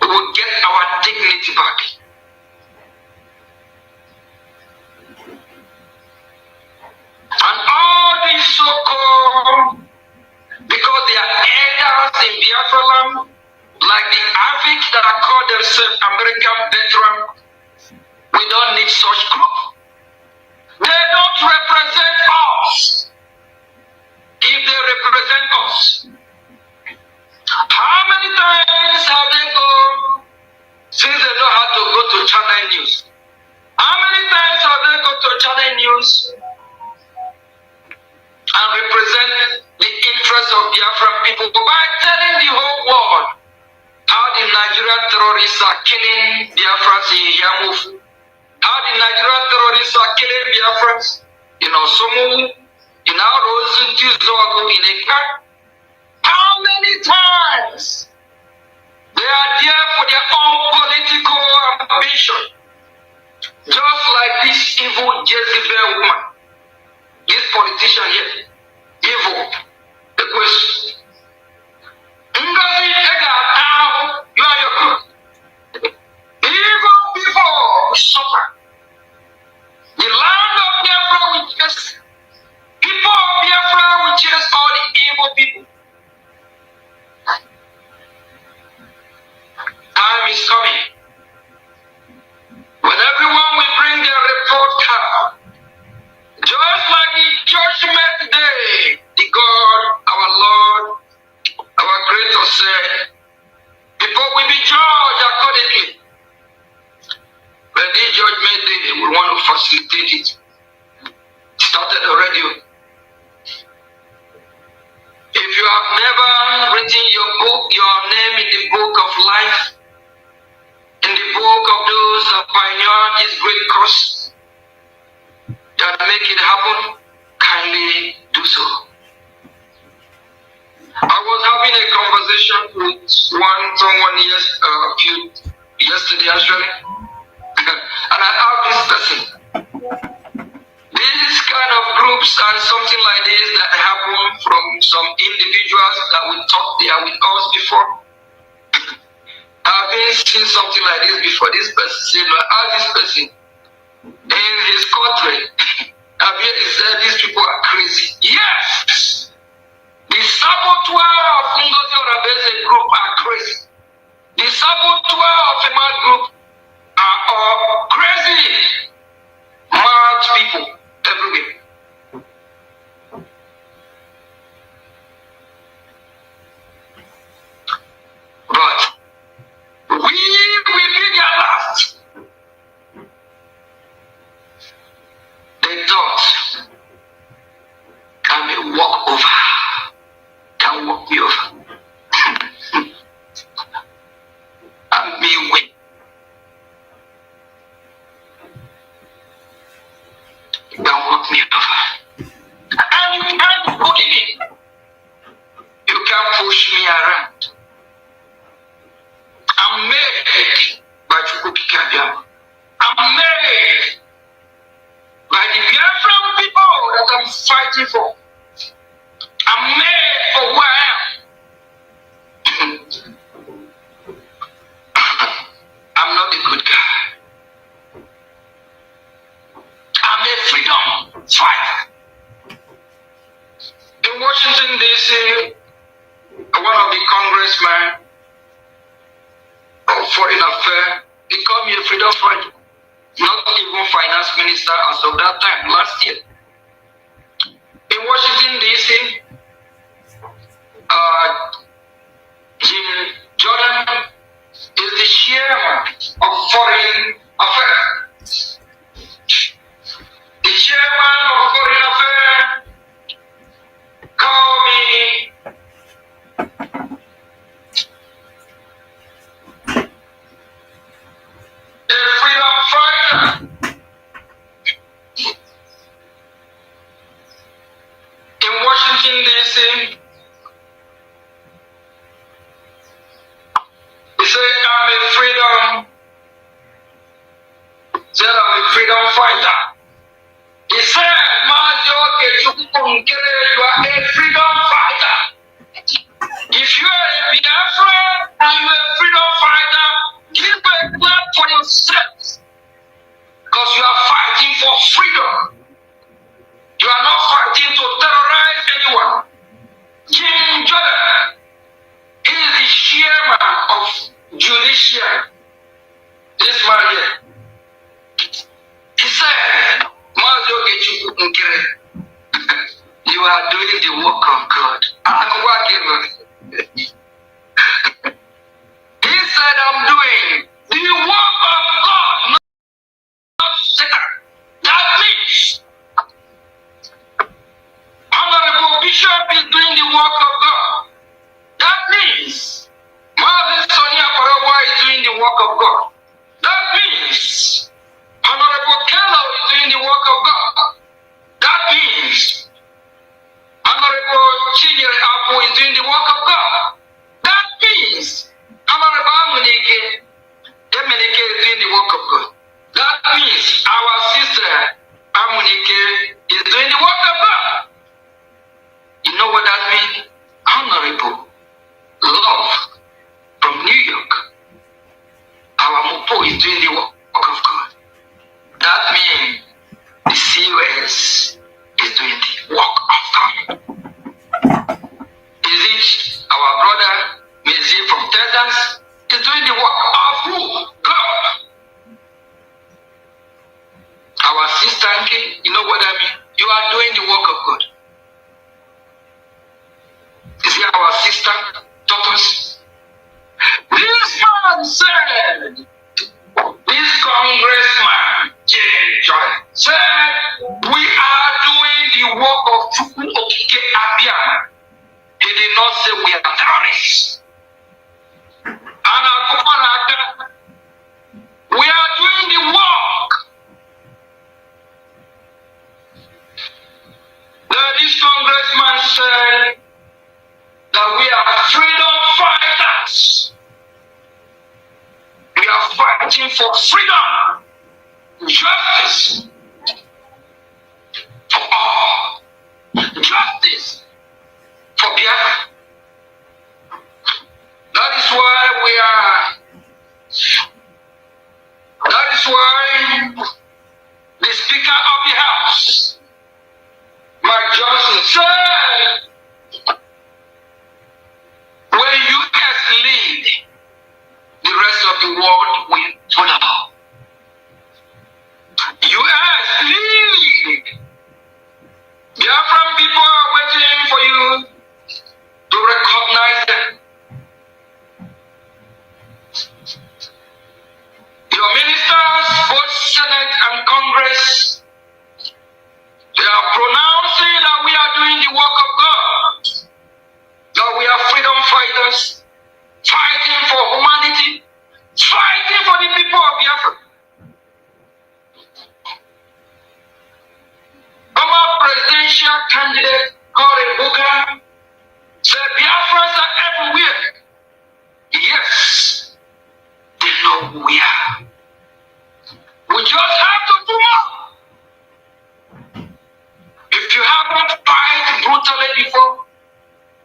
We will get our dignity back. And all these so-called, because they are elders in Biafra land, like the Avic that are called themselves American veterans, we don't need such group. They don't represent us. If they represent us, how many times have they gone since they know how to go to Channel News? How many times have they gone to Channel News and represent the interests of Biafran people by telling the whole world how the Nigerian terrorists are killing Biafrans in Yamufu, how the Nigerian terrorists are killing Biafrans in Osomu, in our roads in Tizogo, in Eka? How many times? They are there for their own political ambition. Just like this evil Jezebel woman, this politician here, evil. The question. Ngozi Ega, you are your group. Evil people suffer. The land of Biafra will chase. People of Biafra will chase all the evil people. Time is coming when everyone will bring their report card. Just like the judgment day, the God, our Lord, our Creator said, people will be judged accordingly. But this judgment day, we want to facilitate it. It started already. If you have never written your book, your name in the book of life, in the book of those that pioneered this great cause, that make it happen, kindly do so. I was having a conversation with someone yesterday actually, and I asked this person, these kind of groups and something like this that happen from some individuals that we thought they are with us before. I've been seeing something like this before. This person said, ask this person in his country. I've heard he said these people are crazy. Yes! The saboteur of Ngozi Orabeze group are crazy. The saboteur of Emad group are all crazy. Mad people everywhere. But we will be their last. They thought, can we walk over? Can walk me over? And me win. You can walk me over. And you can't put it in. You can't push me around. I'm made by Chukwu. I'm made by the Biafran people that I'm fighting for. I'm made for who I am. I'm not a good guy. I'm a freedom fighter. In Washington, D.C., one of the congressmen of foreign affairs, they call me a freedom fighter. Not even finance minister as of that time, last year. In Washington, D.C., judiciary. This man here, he said, you are doing the work of God. He said, I'm doing the work of God, not Satan. That means Honorable Bishop is doing the work of God. That means Mother Sonia Parawa is doing the work of God. That means Honorable Kello is doing the work of God. That means Honorable Chinyere Abu is doing the work of God. That means Honorable Amunike is doing the work of God. That means our sister Amunike is doing the work of God. You know what that means? Honorable Love from New York. Our Mopo is doing the work of God. That means the COS is doing the work of God. Is it our brother Mezie from Texas is doing the work of who? God. Our sister Anki, you know what I mean? You are doing the work of God. Is it our sister Totos? This man said, this congressman, MEANS.JOIN, said, we are doing the work of Chukwu Okike Abia. He did not say we are terrorists. And we are doing the work. This congressman said that we are freedom fighters. We are fighting for freedom, justice for all, justice for Biafra. That is why the Speaker of the House, Mike Johnson, said, when US lead, the rest of the world will follow. US lead. Biafran people are waiting for you to recognize them. Your ministers, both Senate and Congress, they are pronouncing that we are doing the work of God, that we are freedom fighters, fighting for humanity, fighting for the people of Biafra. Former presidential candidate Cory Booker said Biafrans are everywhere. Yes, they know who we are. We just have to do more. If you haven't fight brutally before,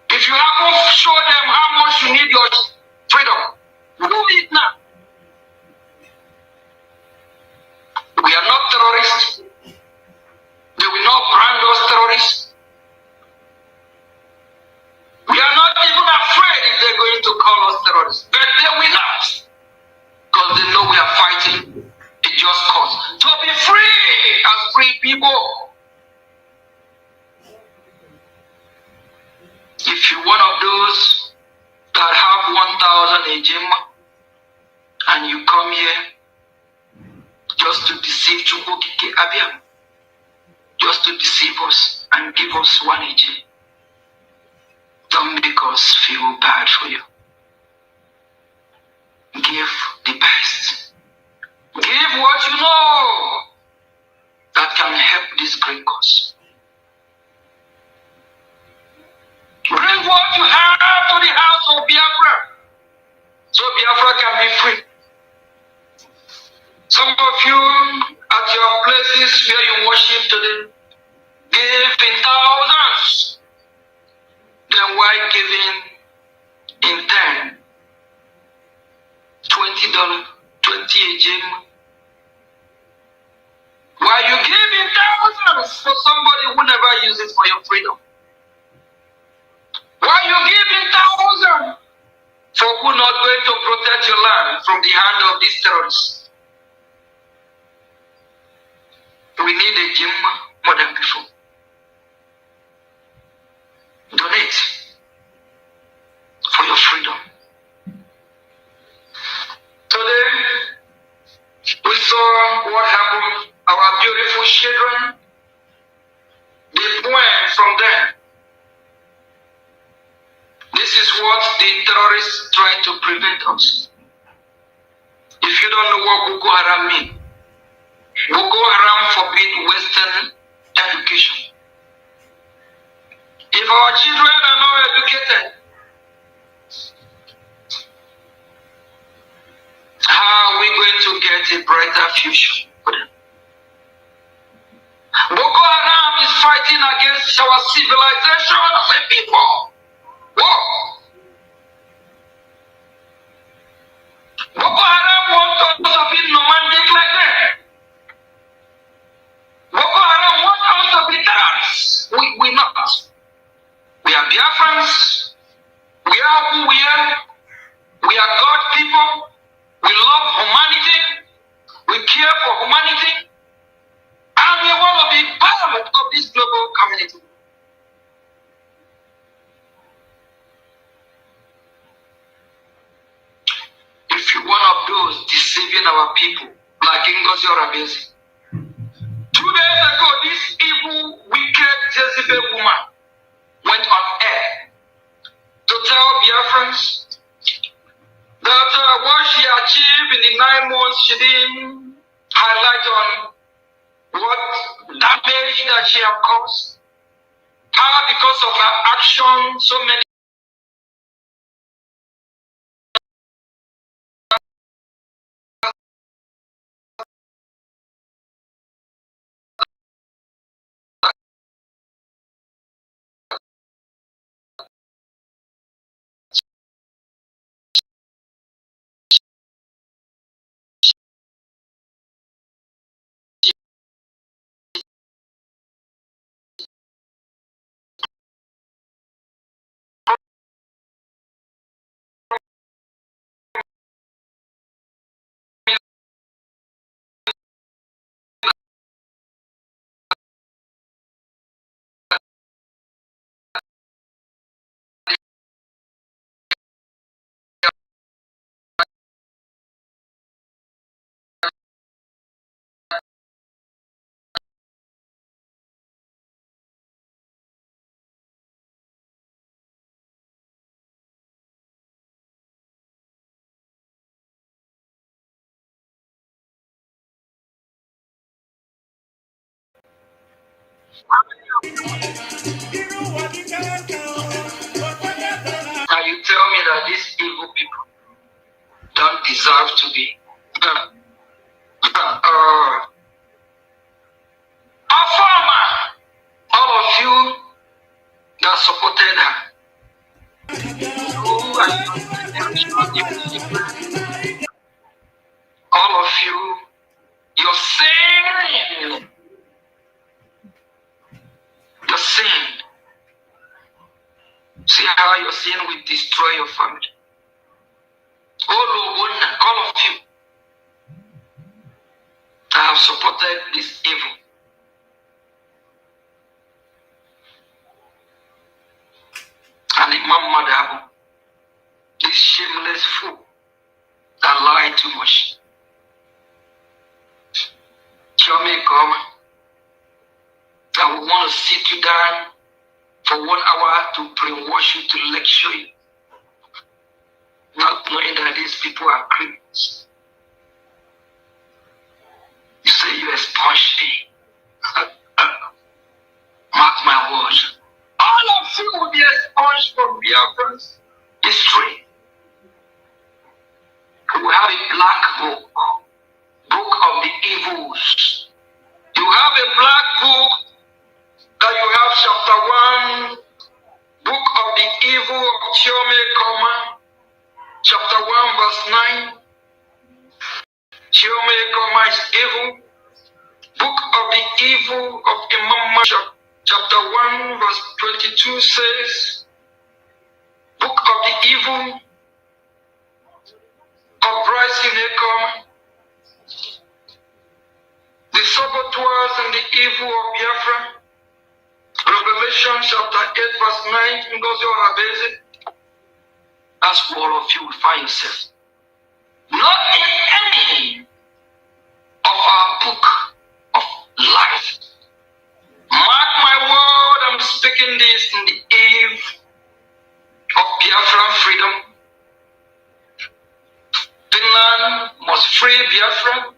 if you haven't shown them how much you need your freedom, do it now. We are not terrorists. They will not brand us terrorists. We are not even afraid if they're going to call us terrorists. But they will not. Because they know we are fighting a just cause. To be free as free people. If you're one of those that have 1,000 ejima and you come here just to deceive Chukwu Abia, just to deceive us and give us 1 ej, don't make us feel bad for you. Give the best. Give what you know that can help this great cause. Bring what you have to the house of Biafra, so Biafra can be free. Some of you at your places where you worship today give in thousands. Then why giving in 10, $20, 20 ejim? Why you give in thousands for somebody who never uses for your freedom? Why you give in thousands for who not going to protect your life? from the hand of these terrorists. We need a gym more than before. Donate for your freedom. Today, we saw what happened. Our beautiful children, they went from them. This is what the terrorists try to prevent us. If you don't know what Boko Haram means, Boko Haram forbid Western education. If our children are not educated, how are we going to get a brighter future for them? Boko Haram is fighting against our civilization as a people. Whoa. Boko Haram wants us to be nomadic like that. Boko Haram wants us to be terrorists. We're not. We are Biafrans. We are who we are. We are God people. We love humanity. We care for humanity. And we want to be part of this global community. If you're one of those deceiving our people, like Ngozi Orabezi, 2 days ago, this evil, wicked Jezebel woman went on air to tell Biafrans that what she achieved in the 9 months, she didn't highlight on what damage that she had caused. How because of her action, so many Now you tell me that these evil people don't deserve to be. Our farmer, all of you that supported her, all of you, you're sin. Your sin. See how your sin will destroy your family. All of you that have supported this evil. And Imam Madabu, this shameless fool that lied too much. I would want to sit you down for 1 hour to brainwash you, to lecture you, not knowing that these people are criminals. You say you expunge me. Mark my words. All of you will be expunged from Biafran's history. We will have a black book, book of the evils. You have a black book that you have chapter 1, book of the evil of Chiome Koma, chapter 1 verse 9. Chiome Koma is evil. Book of the evil of Imam chapter 1 verse 22 says, book of the evil of Bryce in Ekom, the saboteurs and the evil of Biafra. Revelation chapter 8 verse 9 goes on basic. As for all of you will find yourself not in any of our book of life. Mark my word, I'm speaking this in the eve of Biafran freedom. Finland must free Biafra.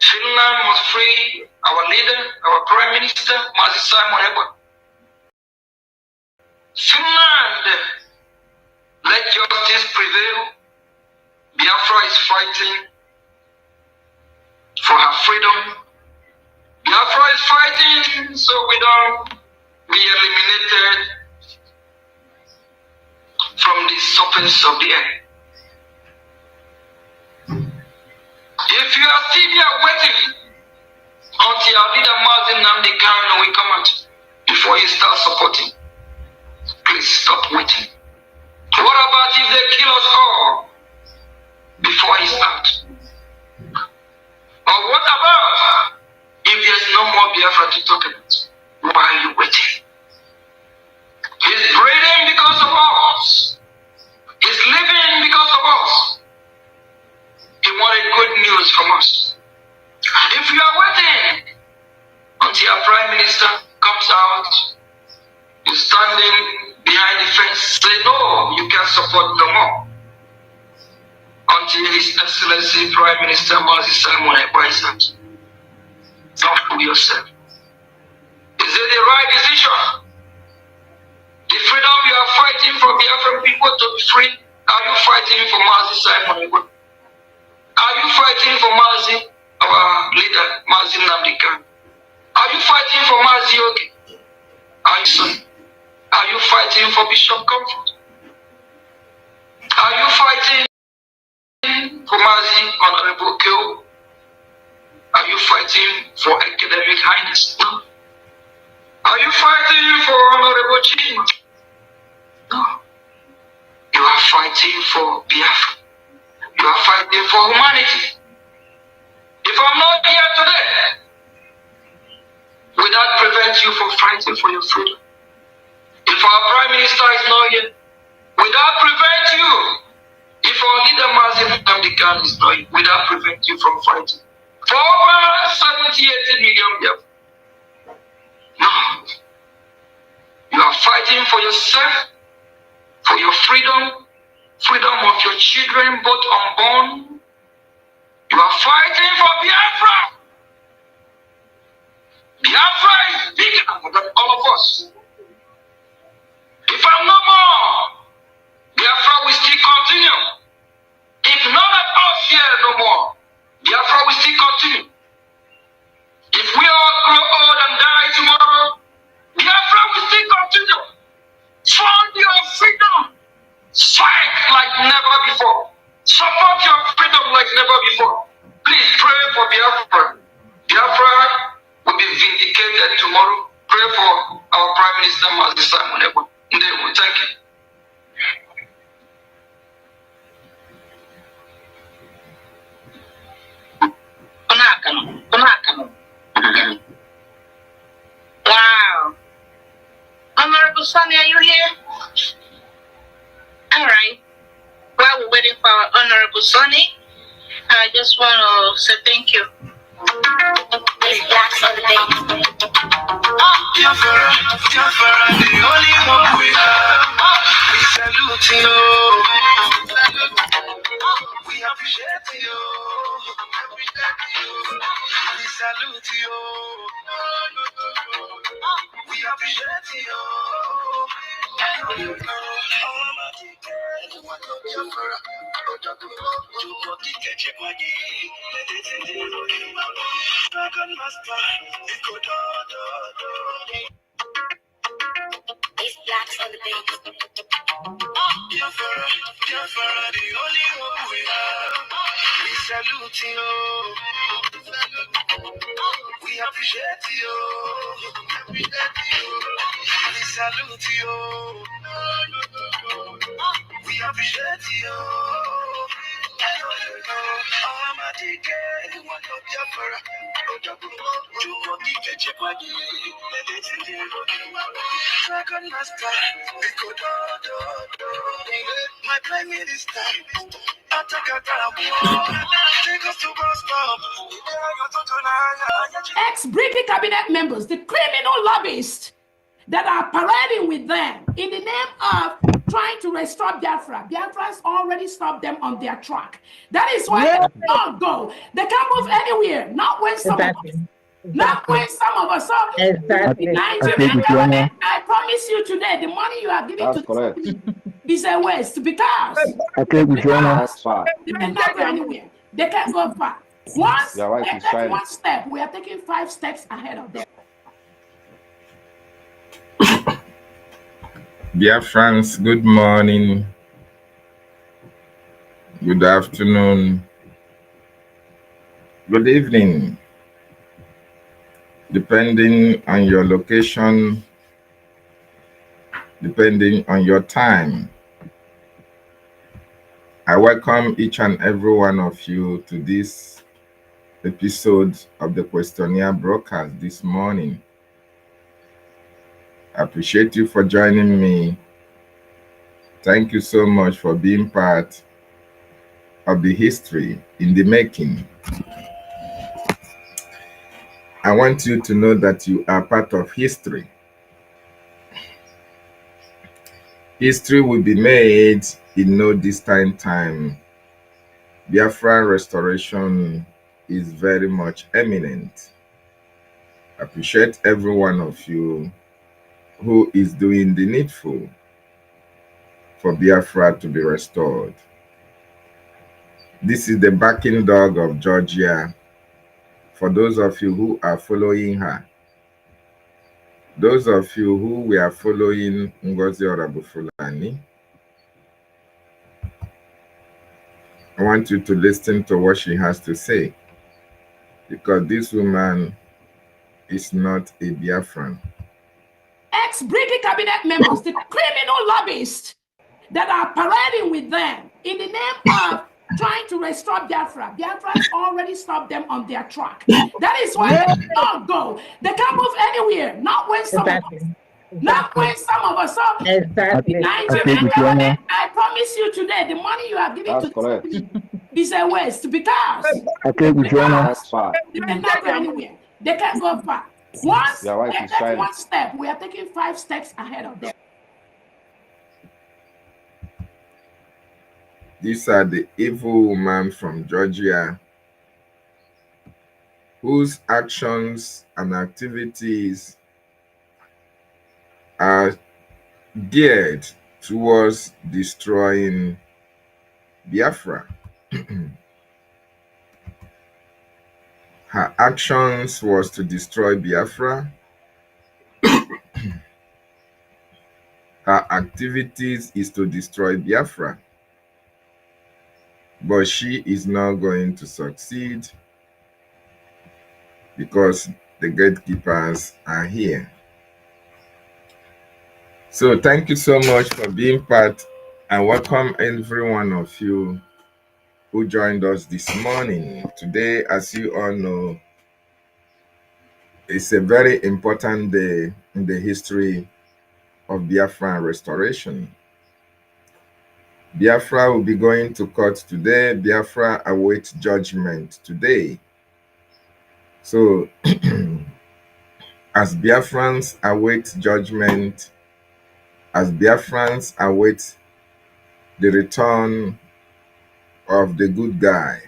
Finland must free our leader, our Prime Minister, Mazi Simon Ekpa. Finland, let justice prevail. Biafra is fighting for her freedom. Biafra is fighting so we don't be eliminated from the surface of the earth. If you are still here waiting until our leader Mazi Nnamdi Kanu will come out before you start supporting, please stop waiting. What about if they kill us all before he's out? Or what about if there's no more Biafra to talk about? Why are you waiting? He's breathing because of us. He's living because of us. He wanted good news from us. If you are waiting until our Prime Minister comes out, you're standing behind the fence, say no, you can't support no more. Until His Excellency Prime Minister Mazi Simon Ekpa is out. Don't fool yourself. Is it the right decision? The freedom you are fighting for Biafran people to be free, are you fighting for Mazi Simon Ekpa? Are you fighting for Mazi, our leader, Mazi Nnamdi Kanu? Are you fighting for Mazi Oge? Are you fighting for Bishop Comfort? Are you fighting for Mazi Honorable Kyo? Are you fighting for academic highness? No. Are you fighting for Honorable Chima? No. You are fighting for Biafra. You are fighting for humanity. If I'm not here today, will that prevent you from fighting for your freedom? If our Prime Minister is not here, will that prevent you? If our leader Mazi Nnamdi Kanu is not here, will that prevent you from fighting for over 70-80 million Biafra? No. You are fighting for yourself, for your freedom, freedom of your children, both unborn. You are fighting for Biafra. Biafra is bigger than all of us. If I'm no more, Biafra will still continue. If none of us here no more, Biafra will still continue. If we all grow old and die tomorrow, Biafra will still continue. Find your freedom. Fight like never before. Support your freedom like never before. Please pray for Biafra. Biafra will be vindicated tomorrow. Pray for our Prime Minister Mazi Simon Ekpa. Thank you. Wow. Honorable Sonny, are you here? All right. While we're waiting for our Honorable Sonny, I just want to say thank you. Biafra, the only one we have. We salute you. We appreciate you. We salute you. We appreciate you. These blacks on the beat. Biafra, the only hope we have. We salute you. We appreciate you. We salute you. We appreciate you. My prime minister, ex-British cabinet members, the criminal lobbyists that are parading with them in the name of trying to restore Biafra. Biafrans already stopped them on their track. That is why they cannot go. They can't move anywhere. Not when some of us. Not when some of us. So Nigerian government, I promise you today, the money you are giving to the is a waste because they cannot go anywhere. They can't go far. Once they take one step, we are taking 5 steps ahead of them. Biafrans, good morning, good afternoon, good evening, depending on your location, depending on your time. I welcome each and every one of you to this episode of the Questionnaire broadcast this morning. I appreciate you for joining me. Thank you so much for being part of the history in the making. I want you to know that you are part of history. History will be made in no distant time. Biafra restoration is very much imminent. I appreciate every one of you who is doing the needful for Biafra to be restored. This is the backing dog of Georgia. For those of you who are following her, those of you who were following Ngozi Orabufulani, I want you to listen to what she has to say, because this woman is not a Biafran. Ex-British cabinet members, the criminal lobbyists that are parading with them in the name of trying to restore Biafra. Biafrans already stopped them on their track. That is why they cannot go. They can't move anywhere. Not when some of us. Not when some of us. So Nigerian government, I promise you today, the money you are giving to the is a waste because they cannot go anywhere. They can't go far. Once they take one step, we are taking 5 steps ahead of them. These are the evil women from Georgia whose actions and activities are geared towards destroying Biafra. Her actions was to destroy Biafra. Her activities is to destroy Biafra. But she is not going to succeed because the gatekeepers are here. So thank you so much for being part, and welcome every one of you who joined us this morning. Today, as you all know, it's a very important day in the history of Biafra restoration. Biafra will be going to court today. Biafra awaits judgment today. So, as Biafrans await judgment, as Biafrans await the return of the good guy,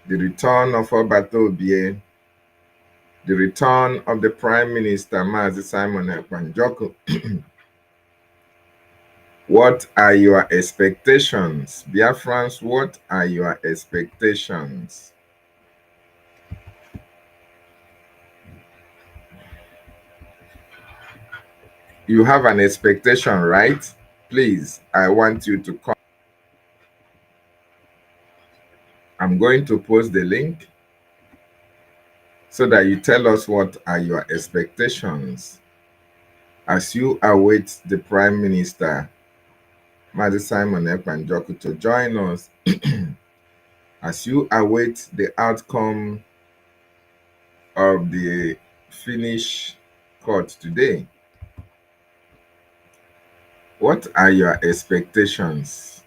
the return of Obataobie, the return of the Prime Minister, Mazi Simon Ekpanjoko, what are your expectations? Biafrans, what are your expectations? You have an expectation, right? Please, I want you to come. I'm going to post the link so that you tell us what are your expectations as you await the Prime Minister, Mazi Simon Ekpanjoku, to join us as you await the outcome of the Finnish court today. What are your expectations?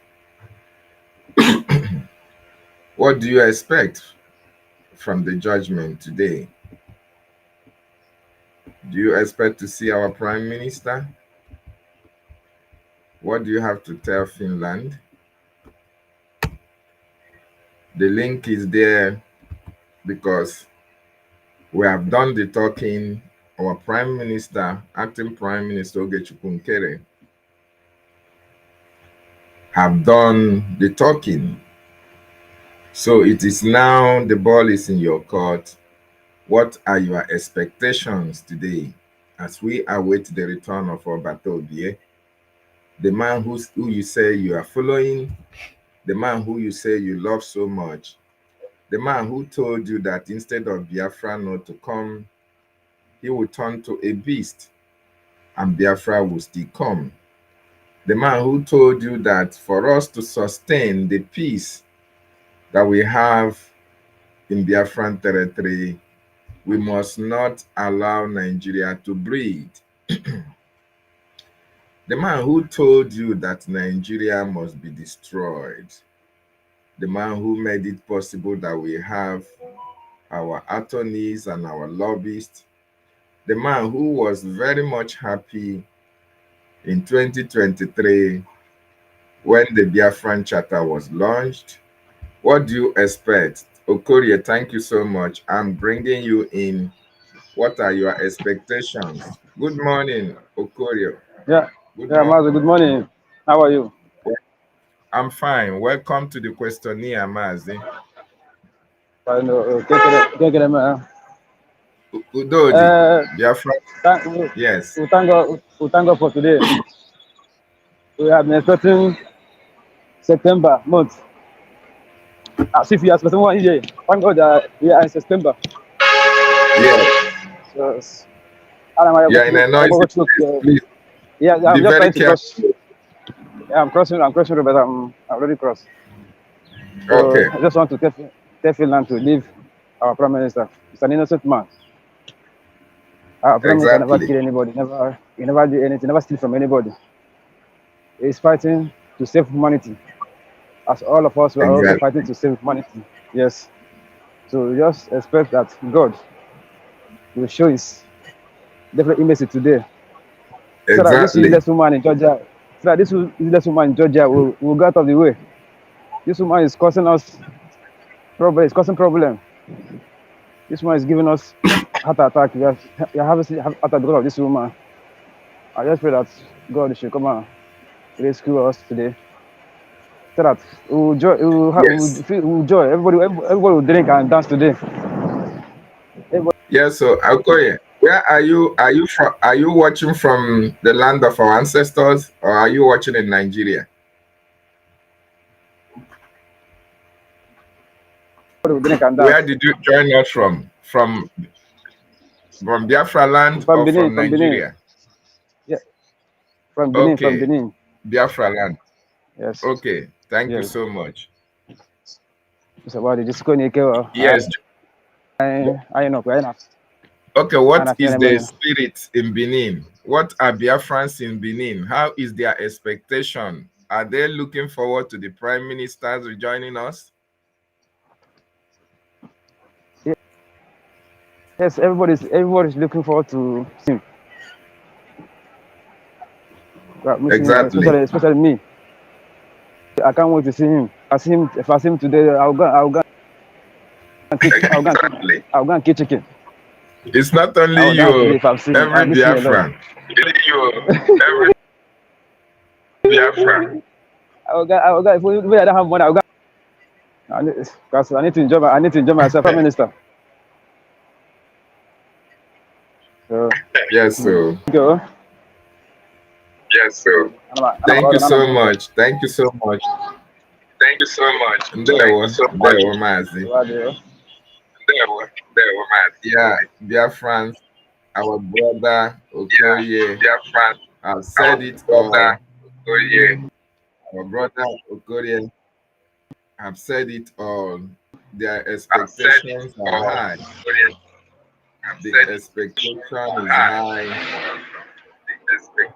What do you expect from the judgment today? Do you expect to see our Prime Minister? What do you have to tell Finland? The link is there because we have done the talking. Our Prime Minister, Acting Prime Minister Ogechukwu Nkere, have done the talking. So it is now the ball is in your court. What are your expectations today as we await the return of Obataobie, the man who you say you are following, the man who you say you love so much, the man who told you that instead of Biafra not to come, he will turn to a beast and Biafra will still come. The man who told you that for us to sustain the peace that we have in Biafran territory, we must not allow Nigeria to breed. The man who told you that Nigeria must be destroyed, the man who made it possible that we have our attorneys and our lobbyists, the man who was very much happy in 2023 when the Biafran Charter was launched. What do you expect? Okorie, thank you so much. I'm bringing you in. What are your expectations? Good morning, Okorie. Yeah, Good yeah, morning. Mazi, good morning. How are you? I'm fine. Welcome to the questionnaire, Mazi. Fine, take it, man. Udodi, Biafra. Yes. We thank God for today. We have been expecting September month. As if we are expecting one year. Thank God that we are in September. Yes. So, You're in a noisy place. Please yeah, be I'm just very trying to careful. cross. Yeah, I'm crossing, but I'm already crossed. So Okay. I just want to tell Finland to leave our Prime Minister. He's an innocent man. Our Prime Minister never Exactly. killed anybody, he never did anything, never steal from anybody. He's fighting to save humanity. As all of us, we are also Exactly. fighting to save humanity. Yes. So we just expect that God will show his different image today. So that this Exactly. useless woman in Georgia, will get out of the way. This woman is causing us problem, it's causing problem. This one is giving us heart attack. We are having heart attack because of this woman. I just pray that God should come and rescue us today. So that we will joy, Yes. we will joy. Everybody will drink and dance today. Yes. So Okoye, where are you? Are you from? Are you watching from the land of our ancestors, or are you watching in Nigeria? Everybody will drink and dance. Where did you join us from? From Biafra land From or Benin, from Nigeria? Yeah, from Okay, Benin. Biafra land. Yes, Okay, thank you yes. so much. It's about the disco Nike. Yes. I know. Okay, what is the I spirit in Benin? What are Biafrans in Benin? How is their expectation? Are they looking forward to the Prime Ministers rejoining us? Yes, everybody's looking forward to see him. Exactly. Especially me. I can't wait to see him. If I see him today, I'll go and kill. Exactly. I'll go and kill chicken. It's not I only will dance today you, if I've seen him. every I'll see him alone. Biafran. Every Biafran. I will go. If I don't have money, I'll go. Because I need to enjoy myself, Prime Minister. So, Yes, sir. go. Yes, sir. Thank you so much. Thank you so much. Thank you so much. There were Mazi. Yeah, Biafrans, our brother Okoye, Biafran, have our said it all. brother. Oh yeah. our brother Okorie have said it all. Their expectations are high. The expectation is high,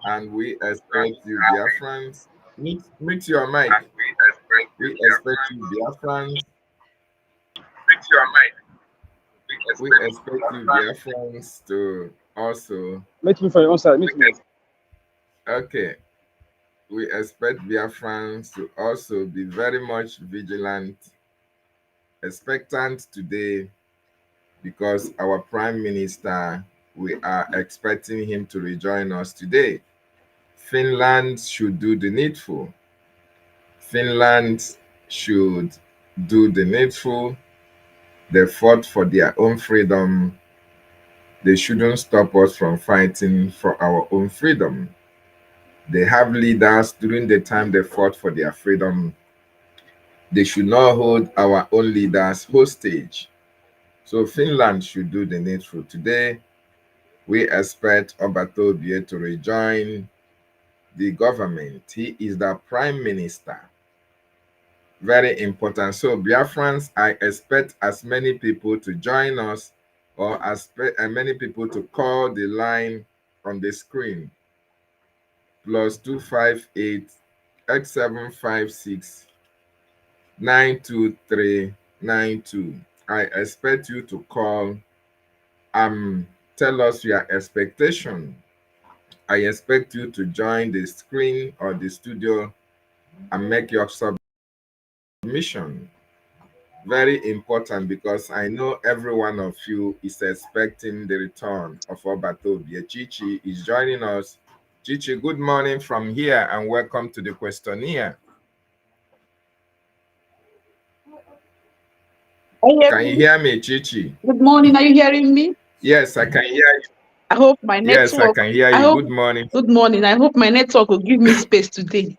and we expect you, Biafrans. Meet your mic. We expect you, Biafrans. We expect you, Biafrans, to also. Meet me for your own side. Meet me. Okay. We expect Biafrans to also be very much vigilant, expectant today, because our Prime Minister, we are expecting him to rejoin us today. Finland should do the needful. Finland should do the needful. They fought for their own freedom. They shouldn't stop us from fighting for our own freedom. They have leaders during the time they fought for their freedom. They should not hold our own leaders hostage. So Finland should do the needful. Today, we expect Obataobie to rejoin the government. He is the prime minister. Very important. So Biafrans, I expect as many people to join us, or as many people to call the line on the screen. +258 X756 92392. I expect you to call tell us your expectation. I expect you to join the screen or the studio and make your submission. Very important, because I know every one of you is expecting the return of Obataobie. Chichi is joining us. Chichi, good morning from here and welcome to the questionnaire. Can you hear me, Chichi? Good morning. Are you hearing me? Yes, I can hear you. I hope my Yes, I network. can hear you. Good morning. Good morning. I hope my network will give me space today.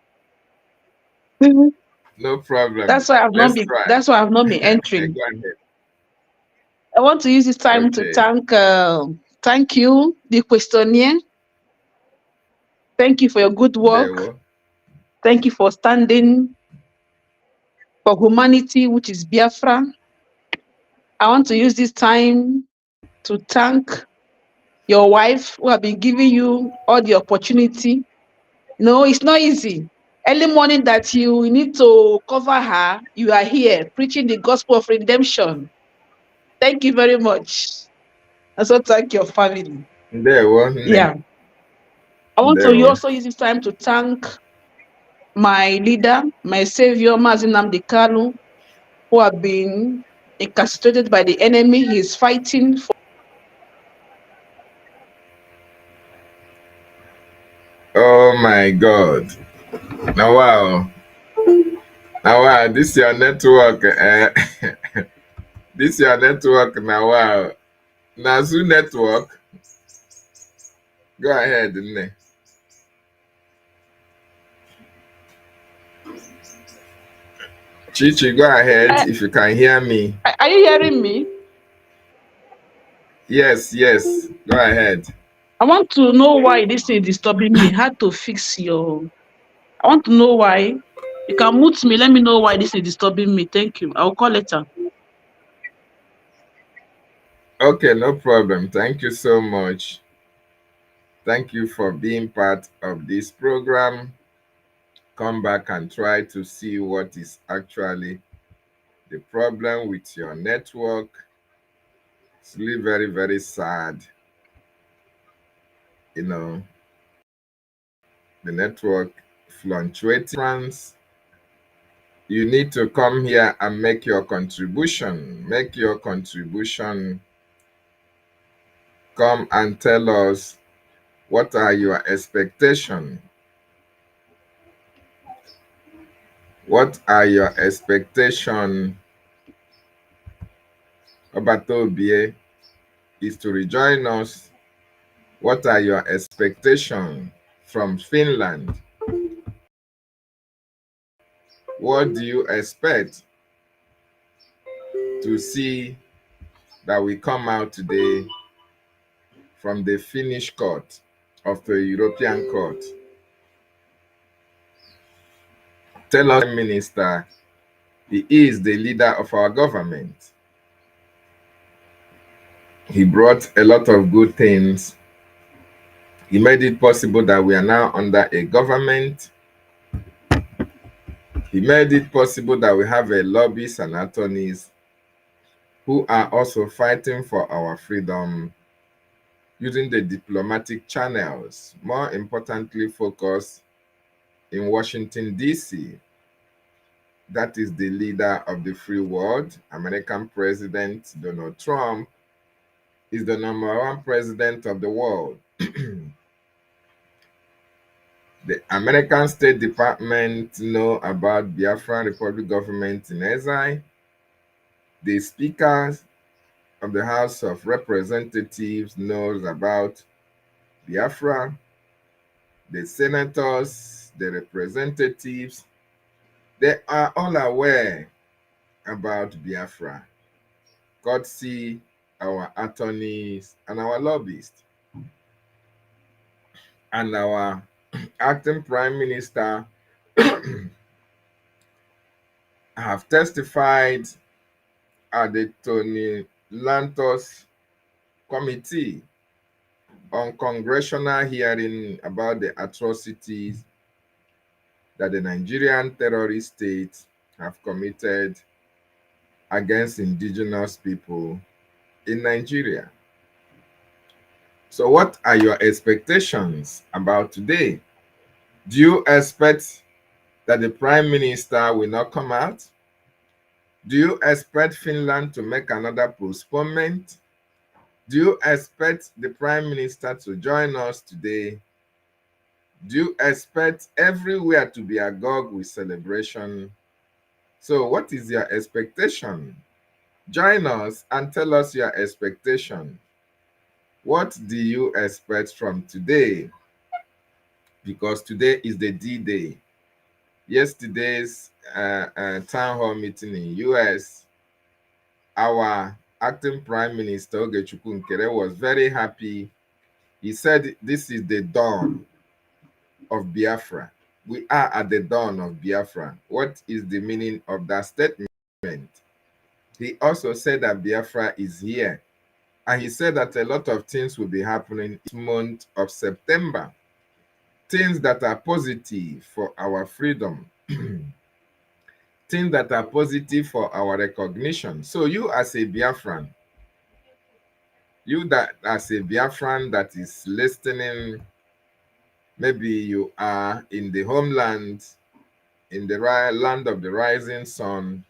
No problem. That's why I've not been. Try. That's why I've not been entering. Go ahead. I want to use this time to thank you, the questionnaire. Thank you for your good work. Thank you for standing for humanity, which is Biafra. I want to use this time to thank your wife, who have been giving you all the opportunity. No, it's not easy. Early morning that you need to cover her, you are here preaching the gospel of redemption. Thank you very much. Also thank your family. Yeah. I want to also use this time to thank my leader, my savior, Mazi Nnamdi Kanu, who have been incarcerated by the enemy. He's fighting for. Oh my God. Now wow. This is your network. This is your network now. Wow. Nazu network. Go ahead, Nne. Chichi, go ahead if you can hear me. Are you hearing me? Yes. Go ahead. I want to know why this is disturbing me. How to fix your. I want to know why. You can mute me. Let me know why this is disturbing me. Thank you. I'll call later. Okay, no problem. Thank you so much. Thank you for being part of this program. Come back and try to see what is actually the problem with your network. It's really very, very sad. You know, the network fluctuates. You need to come here and make your contribution. Make your contribution. Come and tell us what are your expectations. What are your expectations? Obataobie is to rejoin us. What are your expectations from Finland? What do you expect to see that will come out today from the Finnish court of the European court? tell us, Prime Minister, he is the leader of our government. He brought a lot of good things. He made it possible that we are now under a government. He made it possible that we have a lobbyists and attorneys who are also fighting for our freedom using the diplomatic channels, more importantly focused in Washington, D.C. That is the leader of the free world. American President Donald Trump is the #1 president of the world. The American State Department know about Biafran Republic government in exile. The speakers of the House of Representatives knows about Biafra. The senators, the representatives, they are all aware about Biafra, courtesy our attorneys and our lobbyists. And our acting Prime Minister have testified at the Tony Lantos Committee on congressional hearing about the atrocities that the Nigerian terrorist states have committed against indigenous people in Nigeria. So what are your expectations about today? Do you expect that the Prime Minister will not come out? Do you expect Finland to make another postponement? Do you expect the Prime Minister to join us today? Do you expect everywhere to be agog with celebration? So what is your expectation? Join us and tell us your expectation. What do you expect from today? Because today is the D-Day. Yesterday's town hall meeting in US, our acting Prime Minister Ogechukwu Nkere was very happy. He said this is the dawn of Biafra. We are at the dawn of Biafra. What is the meaning of that statement? He also said that Biafra is here. And he said that a lot of things will be happening this month of September. Things that are positive for our freedom. Things that are positive for our recognition. So you as a Biafran, you that as a Biafran that is listening, maybe you are in the homeland, in the land of the rising sun,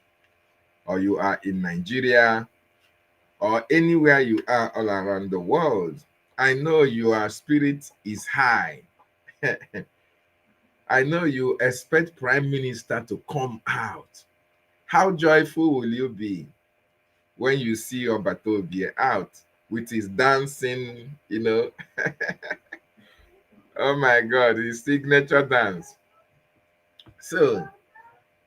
or you are in Nigeria, or anywhere you are all around the world. I know your spirit is high. I know you expect Prime Minister to come out. How joyful will you be when you see Obataobie out with his dancing, you know? Oh my God, his signature dance. So,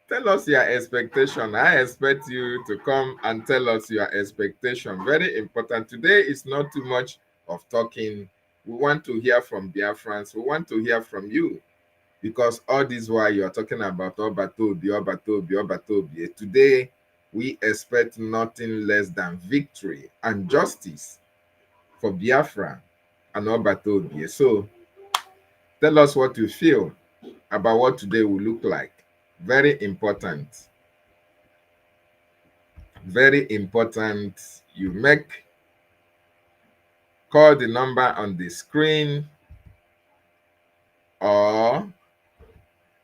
tell us your expectation. I expect you to come and tell us your expectation. Very important. Today is not too much of talking. We want to hear from Biafrans. We want to hear from you. Because all this while you are talking about Obataobie. Today, we expect nothing less than victory and justice for Biafra and Obataobie. So, tell us what you feel about what today will look like. Very important. Very important. You call the number on the screen, or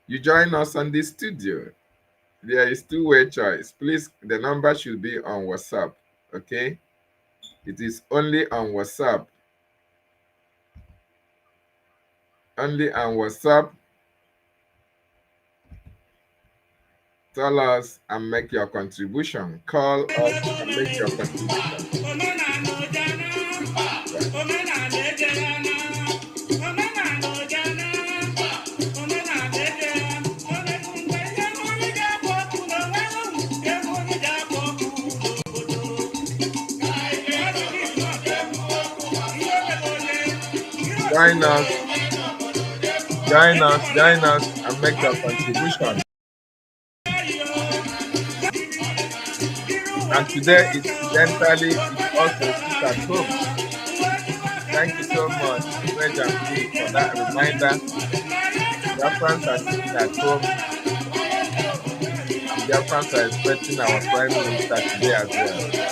you join us on the studio. There is two-way choice. Please, the number should be on WhatsApp, okay? It is only on WhatsApp. Only on WhatsApp. Tell us and make your contribution. Call us and make your contribution. Join us and make your contribution. And today, incidentally, it's also sit at home. Thank you so much, Jambi, for that reminder. Biafrans are sitting at home, and Biafrans are expecting our Prime Minister today as well.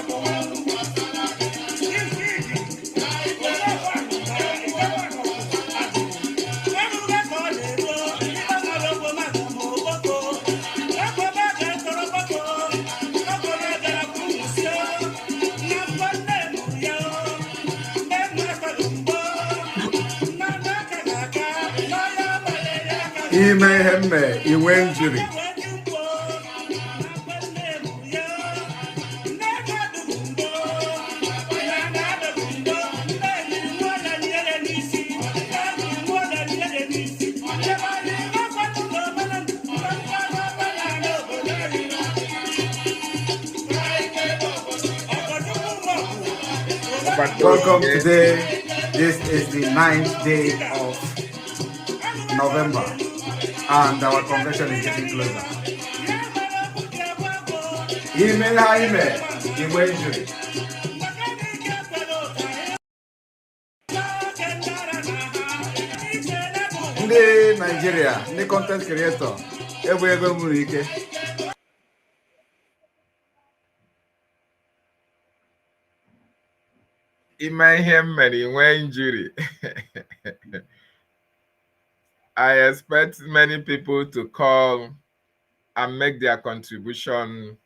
Imeheme, Iwenjiri. Welcome today. This is the 9th day of November, and our convention is getting closer. Ndị Nigeria, ndị content creator, ego nwere ike. Injury. I expect many people to call and make their contribution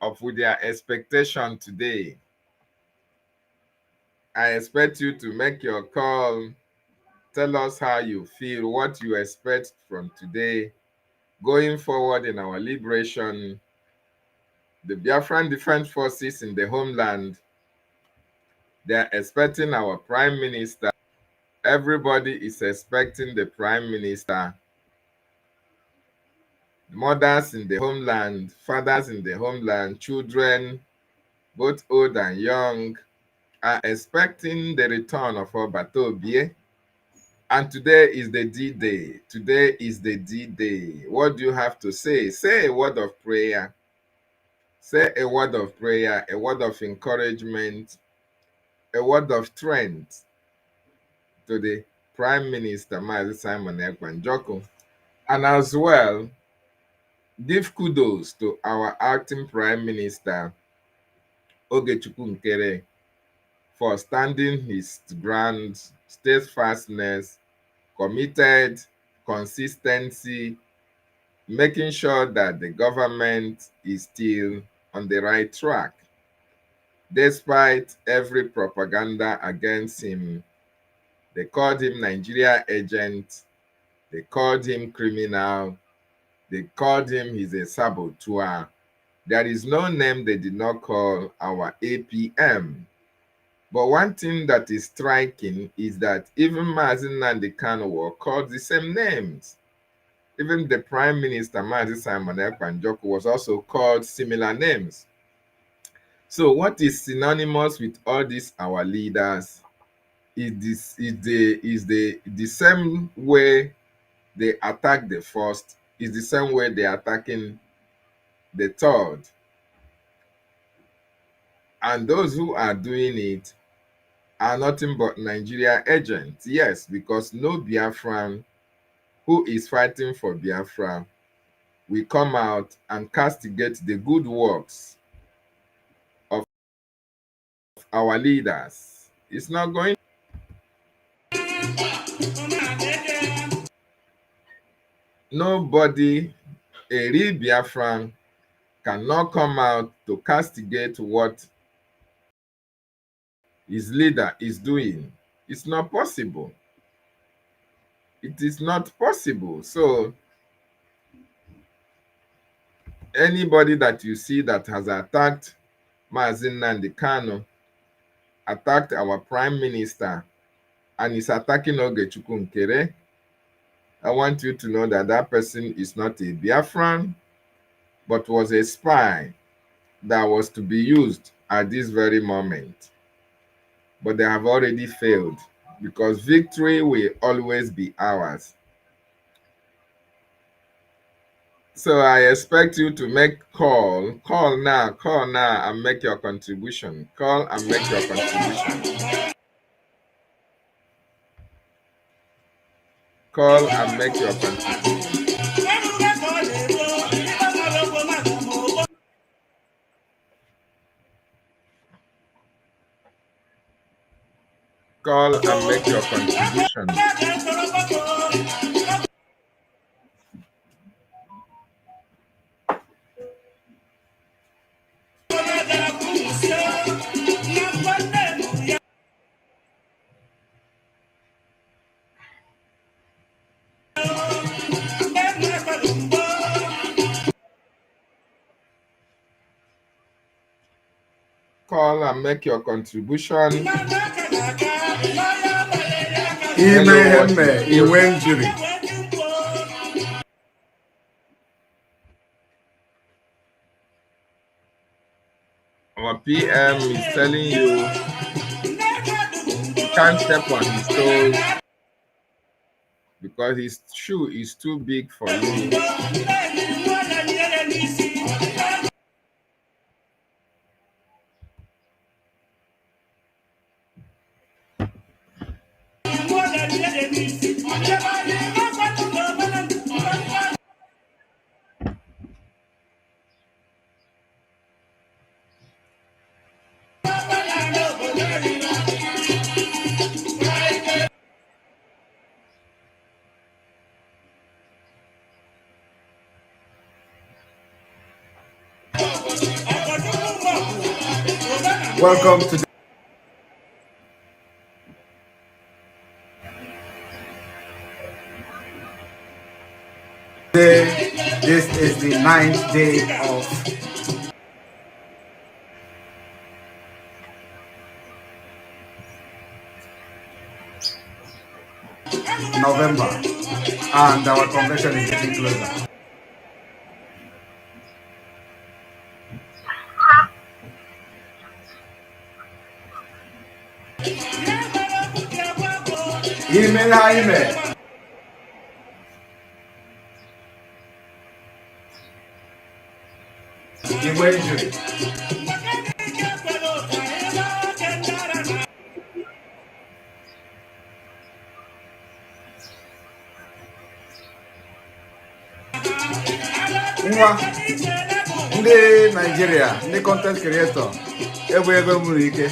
of their expectation today. I expect you to make your call. Tell us how you feel, what you expect from today, going forward in our liberation. The Biafran Defense Forces in the homeland, they're expecting our Prime Minister. Everybody is expecting the Prime Minister. Mothers in the homeland, fathers in the homeland, children, both old and young, are expecting the return of Obataobie. And today is the D-Day. Today is the D-Day. What do you have to say? Say a word of prayer. Say a word of prayer, a word of encouragement, a word of strength to the Prime Minister, Mazi Simon Ekpan Joko. And as well, give kudos to our acting Prime Minister, Ogechukwu Nkere, for standing his ground, steadfastness, committed, consistency, making sure that the government is still on the right track. Despite every propaganda against him, they called him Nigeria agent, they called him criminal, they called him he's a saboteur. There is no name they did not call our APM. But one thing that is striking is that even Mazi Nnamdi Kanu were called the same names. Even the Prime Minister, Mazi Simon Ekpan Joko, was also called similar names. So what is synonymous with all these our leaders is the same way they attack the first, is the same way they are attacking the third. And those who are doing it are nothing but Nigeria agents. Yes, because no Biafran who is fighting for Biafra will come out and castigate the good works of our leaders. It's not going. Nobody, a real Biafran, cannot come out to castigate what his leader is doing. It's not possible. It is not possible. So anybody that you see that has attacked Mazi Nnamdi Kanu, attacked our Prime Minister, and is attacking Ogechukwu Nkere, I want you to know that that person is not a Biafran, but was a spy that was to be used at this very moment. But they have already failed, because victory will always be ours. So I expect you to make call now, and make your contribution. Call and make your contribution. Call and make your contribution. Call and make your contribution. Call and make your contribution. Our PM is telling you can't step on his toes because his shoe is too big for you. Welcome to this is the 9th day of November, and our convention is getting closer. Email. Ndị Nigeria, ndị content creator, ebe nwere ike.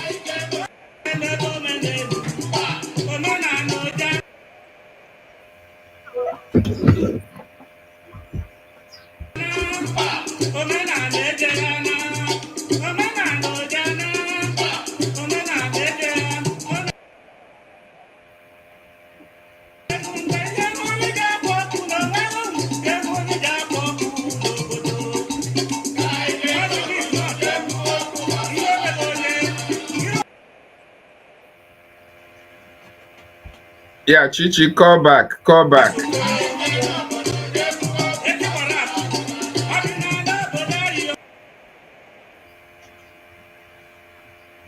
Yeah, Chichi, call back. Call back.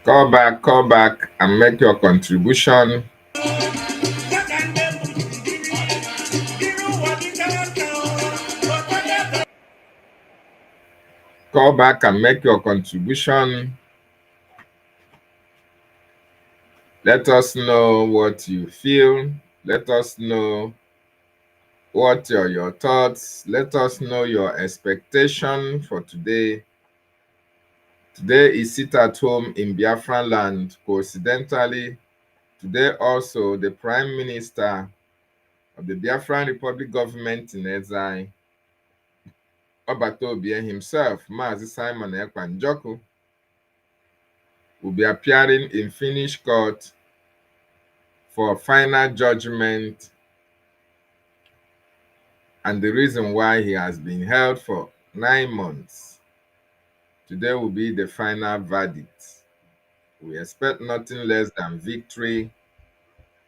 Call back and make your contribution. Call back and make your contribution. Let us know what you feel. Let us know what are your thoughts. Let us know your expectation for today. Today is sit at home in Biafran land. Coincidentally, today also the Prime Minister of the Biafran Republic government in exile, Obataobie himself, Mazi Simon Ekwanjoku, will be appearing in Finnish court for final judgment and the reason why he has been held for 9 months. Today will be the final verdict. We expect nothing less than victory.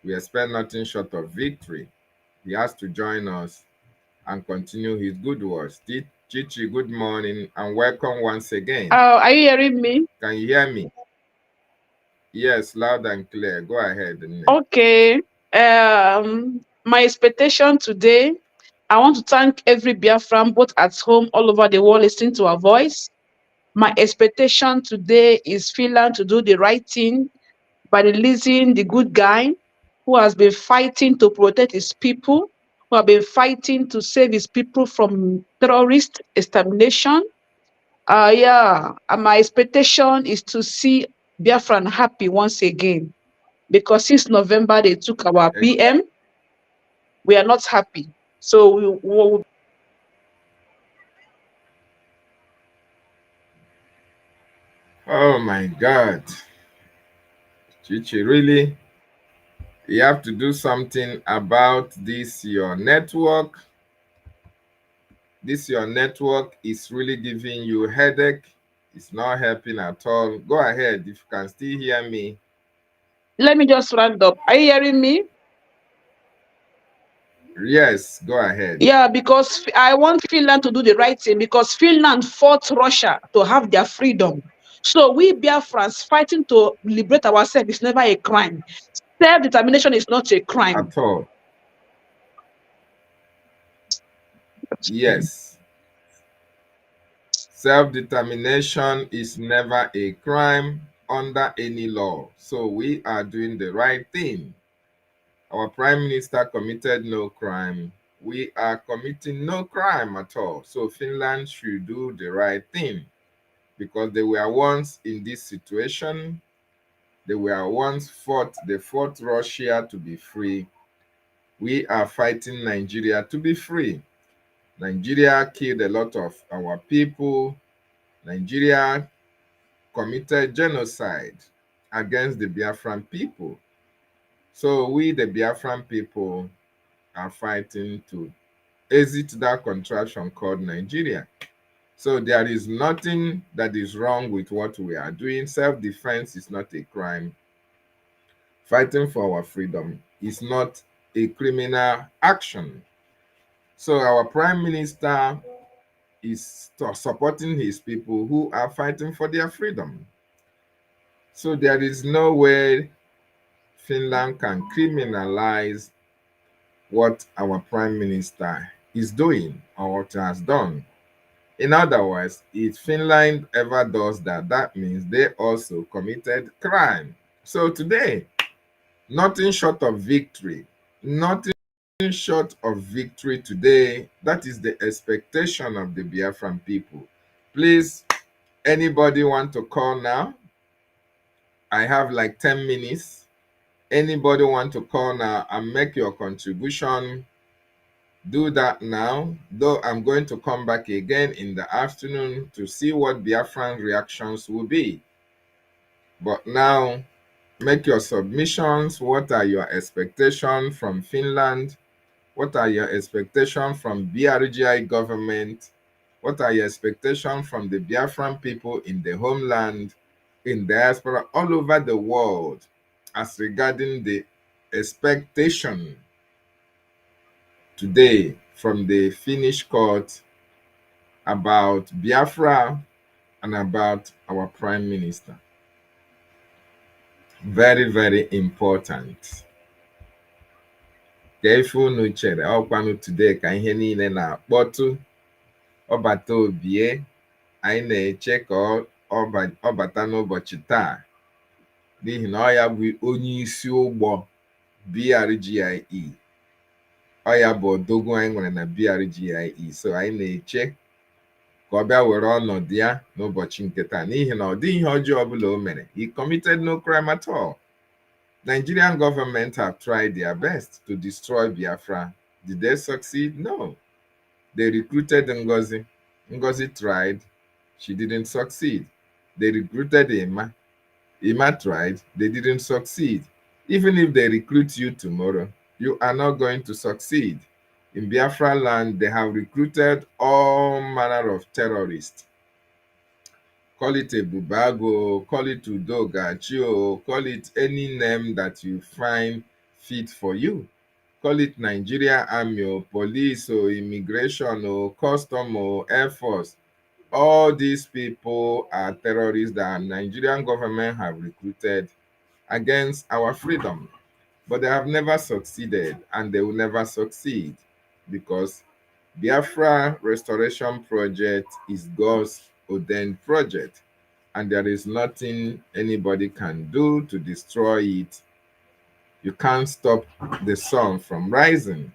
We expect nothing short of victory. He has to join us and continue his good works. Chichi, good morning and welcome once again. Are you hearing me? Can you hear me? Yes, loud and clear. Go ahead. Okay. My expectation today I want to thank every Biafran, both at home, all over the world, listening to our voice. My expectation today is Finland to do the right thing by releasing the good guy who has been fighting to protect his people, who have been fighting to save his people from terrorist extermination. My expectation is to see Biafran happy once again, because since November they took our PM, we are not happy. So we will. Oh my God. Chichi, really? You have to do something about this, your network. This, your network is really giving you a headache. It's not helping at all. Go ahead if you can still hear me. Let me just round up. Are you hearing me? Yes, go ahead. Yeah, because I want Finland to do the right thing, because Finland fought Russia to have their freedom. So we Biafrans fighting to liberate ourselves is never a crime. Self-determination is not a crime. At all. Yes. Self-determination is never a crime under any law. So we are doing the right thing. Our Prime Minister committed no crime. We are committing no crime at all. So Finland should do the right thing, because they were once in this situation. They were once they fought Russia to be free. We are fighting Nigeria to be free. Nigeria killed a lot of our people. Nigeria committed genocide against the Biafran people. So we, the Biafran people, are fighting to exit that contraction called Nigeria. So there is nothing that is wrong with what we are doing. Self-defense is not a crime. Fighting for our freedom is not a criminal action. So our Prime Minister is supporting his people who are fighting for their freedom. So there is no way Finland can criminalize what our Prime Minister is doing or what he has done. In other words, if Finland ever does that, that means they also committed crime. So today, nothing short of victory, nothing short of victory today. That is the expectation of the Biafran people. Please, anybody want to call now? I have like 10 minutes. Anybody want to call now and make your contribution? Do that now, though I'm going to come back again in the afternoon to see what Biafran reactions will be. But now, make your submissions. What are your expectations from Finland? What are your expectations from BRGI government? What are your expectations from the Biafran people in the homeland, in diaspora, all over the world, as regarding the expectation today from the Finnish court about Biafra and about our Prime Minister? Very, very important. Ka ife unu chere ọkwanụ today ka ihe niile na-akpọtụ Obataobie. Anyị na-eche ka ọ bata n'ụbọchị taa, n'ihi na ọ ya bụ onye isi ụgbọ BRGIE. Ọ ya bụ odogwu anyị nwere na BRGIE. So anyị na-eche ka ọ bịa were ọnọdụ ya n'ụbọchị nke taa, n'ihi na ọ dịghị ihe ọjọọ ọbụla o mere. He committed no crime at all. Nigerian government have tried their best to destroy Biafra. Did they succeed? No. They recruited Ngozi. Ngozi tried. She didn't succeed. They recruited Ima. Ima tried. They didn't succeed. Even if they recruit you tomorrow, you are not going to succeed. In Biafra land, they have recruited all manner of terrorists. Call it a Bubago, call it Udogachio, call it any name that you find fit for you. Call it Nigeria Army or police or immigration or custom or air force. All these people are terrorists that Nigerian government have recruited against our freedom. But they have never succeeded and they will never succeed, because Biafra Restoration Project is God's ordained project, and there is nothing anybody can do to destroy it. You can't stop the sun from rising.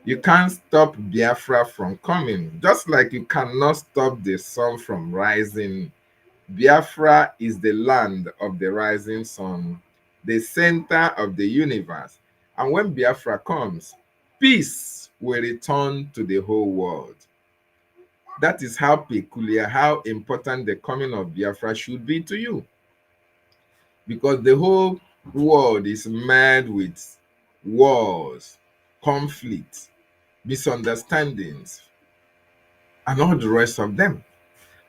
You can't stop Biafra from coming, just like you cannot stop the sun from rising. Biafra is the land of the rising sun, the center of the universe. And when Biafra comes, peace will return to the whole world. That is how peculiar, how important the coming of Biafra should be to you. Because the whole world is mad with wars, conflict, misunderstandings, and all the rest of them.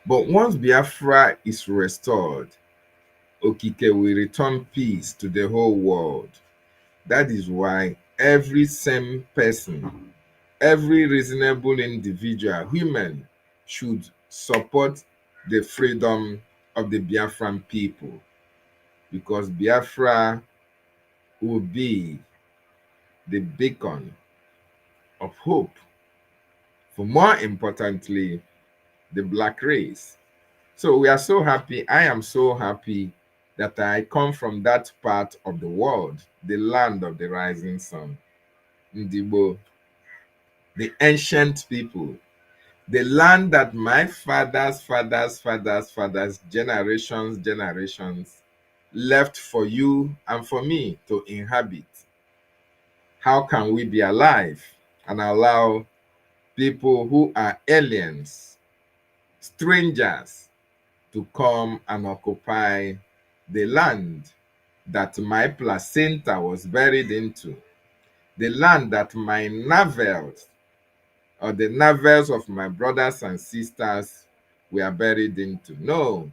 But once Biafra is restored, Okike will return peace to the whole world. That is why every sane person, every reasonable individual, human, should support the freedom of the Biafran people, because Biafra will be the beacon of hope for, more importantly, the black race. So we are so happy. I am so happy that I come from that part of the world, the land of the rising sun, Ndibo, the ancient people, the land that my fathers, generations left for you and for me to inhabit. How can we be alive and allow people who are aliens, strangers, to come and occupy the land that my placenta was buried into, the land that my navels, or the navels of my brothers and sisters, were buried into? No,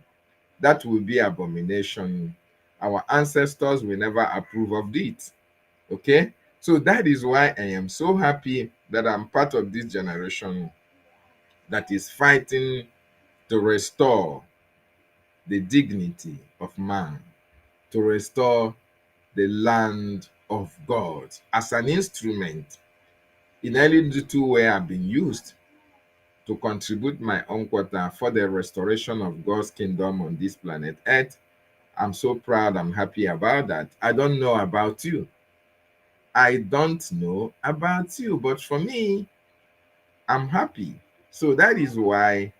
that will be abomination. Our ancestors will never approve of it. Okay? So that is why I am so happy that I'm part of this generation that is fighting to restore the dignity of man, to restore the land of God as an instrument. In any little way I've been used to contribute my own quota for the restoration of God's kingdom on this planet Earth. I'm so proud, I'm happy about that. I don't know about you. I don't know about you, but for me, I'm happy. So that is why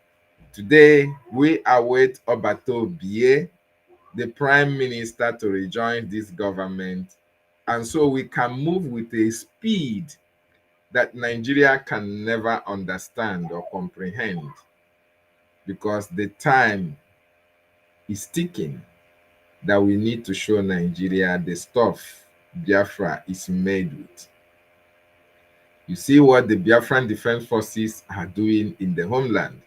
today we await Obataobie, the Prime Minister, to rejoin this government, and so we can move with a speed that Nigeria can never understand or comprehend, because the time is ticking that we need to show Nigeria the stuff Biafra is made with. You see what the Biafran Defense Forces are doing in the homeland,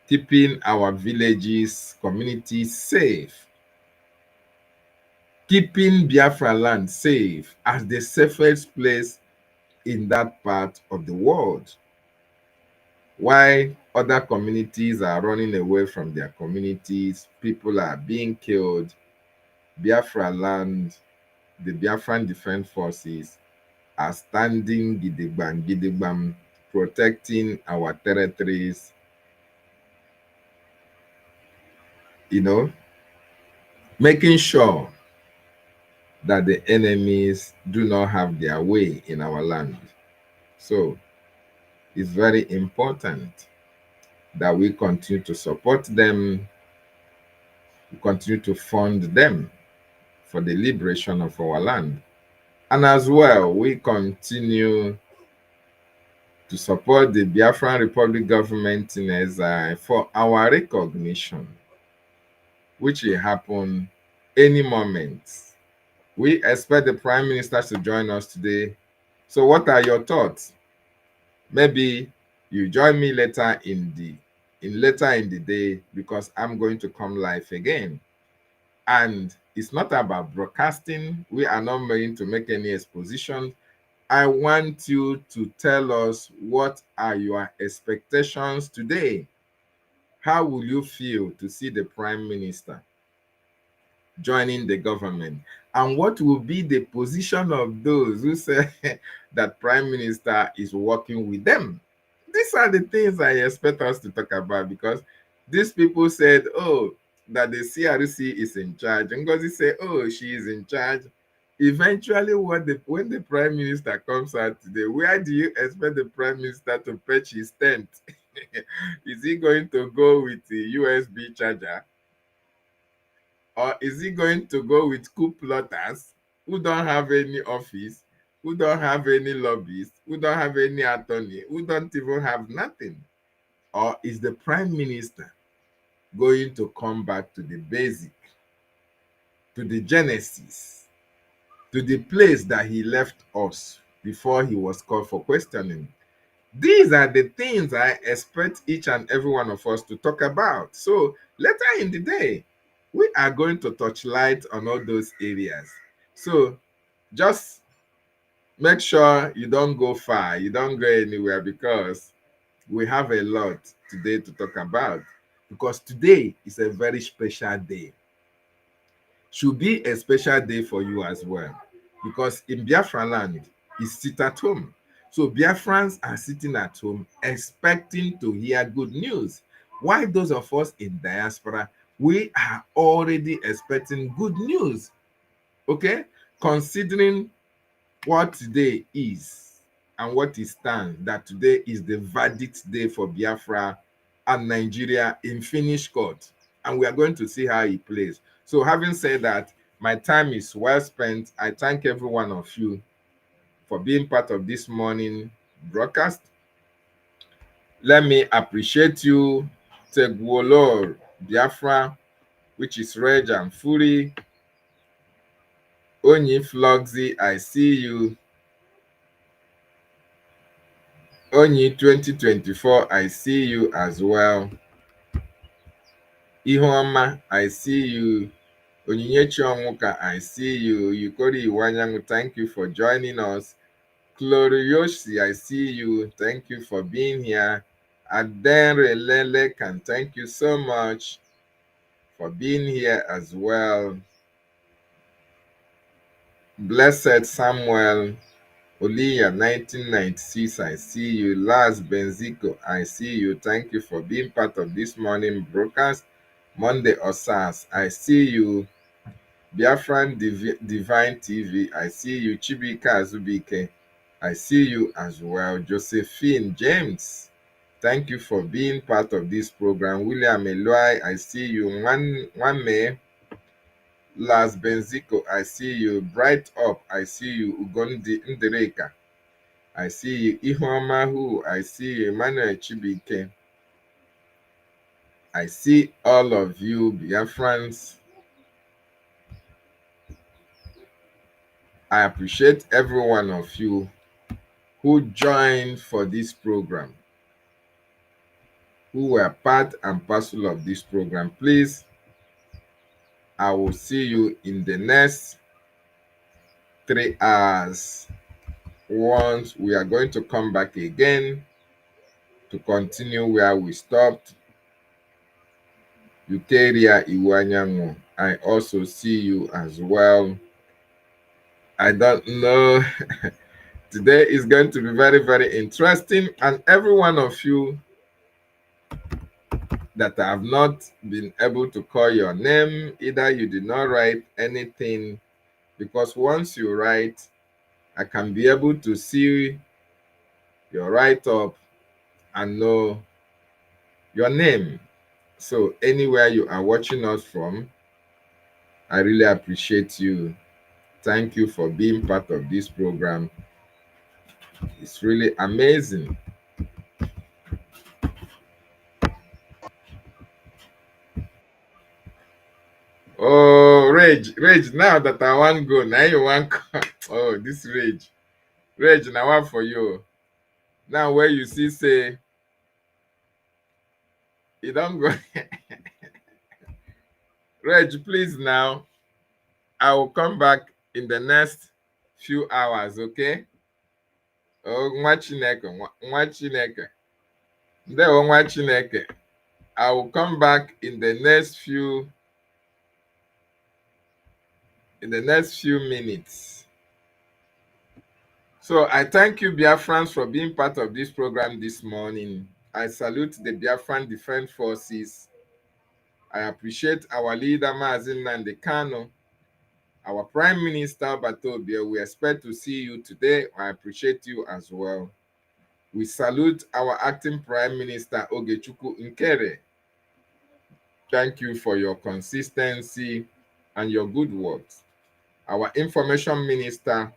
keeping our villages, communities safe, keeping Biafra land safe as the safest place in that part of the world. While other communities are running away from their communities, people are being killed, Biafra land, the Biafran Defense Forces are standing gidigbam, protecting our territories, making sure that the enemies do not have their way in our land. So it's very important that we continue to support them, we continue to fund them for the liberation of our land. And as well, we continue to support the Biafran Republic government in exile for our recognition, which will happen any moment. We expect the Prime Minister to join us today. So what are your thoughts? Maybe you join me later in the day, because I'm going to come live again. And it's not about broadcasting. We are not going to make any exposition. I want you to tell us, what are your expectations today? How will you feel to see the Prime Minister? joining the government? And what will be the position of those who say that Prime Minister is working with them? These are the things I expect us to talk about, because these people said, oh, that the CRC is in charge. And Ngozi said, oh, she is in charge. Eventually, when the Prime Minister comes out today, where do you expect the Prime Minister to pitch his tent? Is he going to go with the USB charger? Or is he going to go with coup plotters who don't have any office, who don't have any lobbyists, who don't have any attorney, who don't even have nothing? Or is the Prime Minister going to come back to the basic, to the genesis, to the place that he left us before he was called for questioning? These are the things I expect each and every one of us to talk about. So later in the day, we are going to touch light on all those areas. So just make sure you don't go far, you don't go anywhere, because we have a lot today to talk about. Because today is a very special day. Should be a special day for you as well. Because in Biafra land, it's sit at home. So Biafrans are sitting at home expecting to hear good news. While those of us in diaspora, we are already expecting good news. Okay? Considering what today is and what it stands, that today is the verdict day for Biafra and Nigeria in finished court. And we are going to see how it plays. So having said that, my time is well spent. I thank every one of you for being part of this morning broadcast. Let me appreciate you, Tegwolor Biafra, which is Reg and Fury. Onyi Flogsy, I see you. Onyi 2024, I see you as well. Ihuoma, I see you. Onyinyechi Onwuka, I see you. Yukori Iwanyangu, thank you for joining us. Gloriosi, I see you. Thank you for being here. Adere Lelekan, thank you so much for being here as well. Blessed Samuel Oliya 1996, I see you. Lars Benzico, I see you. Thank you for being part of this morning broadcast. Monday Osas, I see you. Biafran Divine TV, I see you. Chibika Azubike, I see you as well. Josephine James, thank you for being part of this program. William Eloy, I see you. One Lars Benzico, I see you. Bright Up, I see you. Ugondi Ndereka, I see you. Ihuamahu, I see you. Emmanuel Chibike, I see all of you, Biafrans. I appreciate every one of you who joined for this program, who were part and parcel of this program. Please, I will see you in the next 3 hours. Once we are going to come back again to continue where we stopped. Euteria Iwanyangu, I also see you as well. I don't know. Today is going to be very, very interesting. And every one of you that I have not been able to call your name, either you did not write anything, because once you write, I can be able to see your write-up and know your name. So anywhere you are watching us from, I really appreciate you. Thank you for being part of this program. It's really amazing. Oh, Rage, now that I want go, now you want oh, this Rage, now one for you. Now where you see say, you don't go. Reg, please now, I will come back in the next few hours, okay? Oh, nwa Chineke. Ndewo nwa Chineke. I will come back in the next few in the next few minutes. So I thank you, Biafrans, for being part of this program this morning. I salute the Biafran Defense Forces. I appreciate our leader, Maazin Nnamdi Kanu, our Prime Minister, Obataobie. We expect to see you today. I appreciate you as well. We salute our Acting Prime Minister, Ogechukwu Nkere. Thank you for your consistency and your good works. Our Information Minister,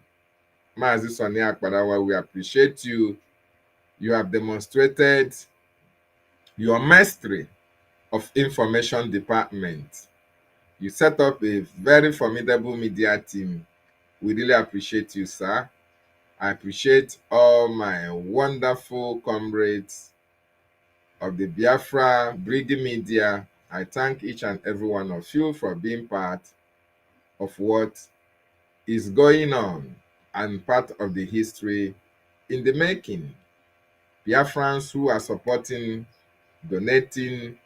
Maazi Sonny Akparawa, we appreciate you. You have demonstrated your mastery of information department. You set up a very formidable media team. We really appreciate you, sir. I appreciate all my wonderful comrades of the Biafra Breeding Media. I thank each and every one of you for being part of what is going on and part of the history in the making. Biafrans who are supporting, donating,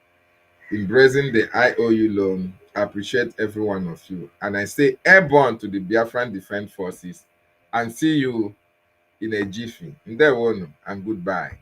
embracing the IOU loan, I appreciate every one of you. And I say airborne to the Biafran Defense Forces and see you in a jiffy. Ndewonu and goodbye.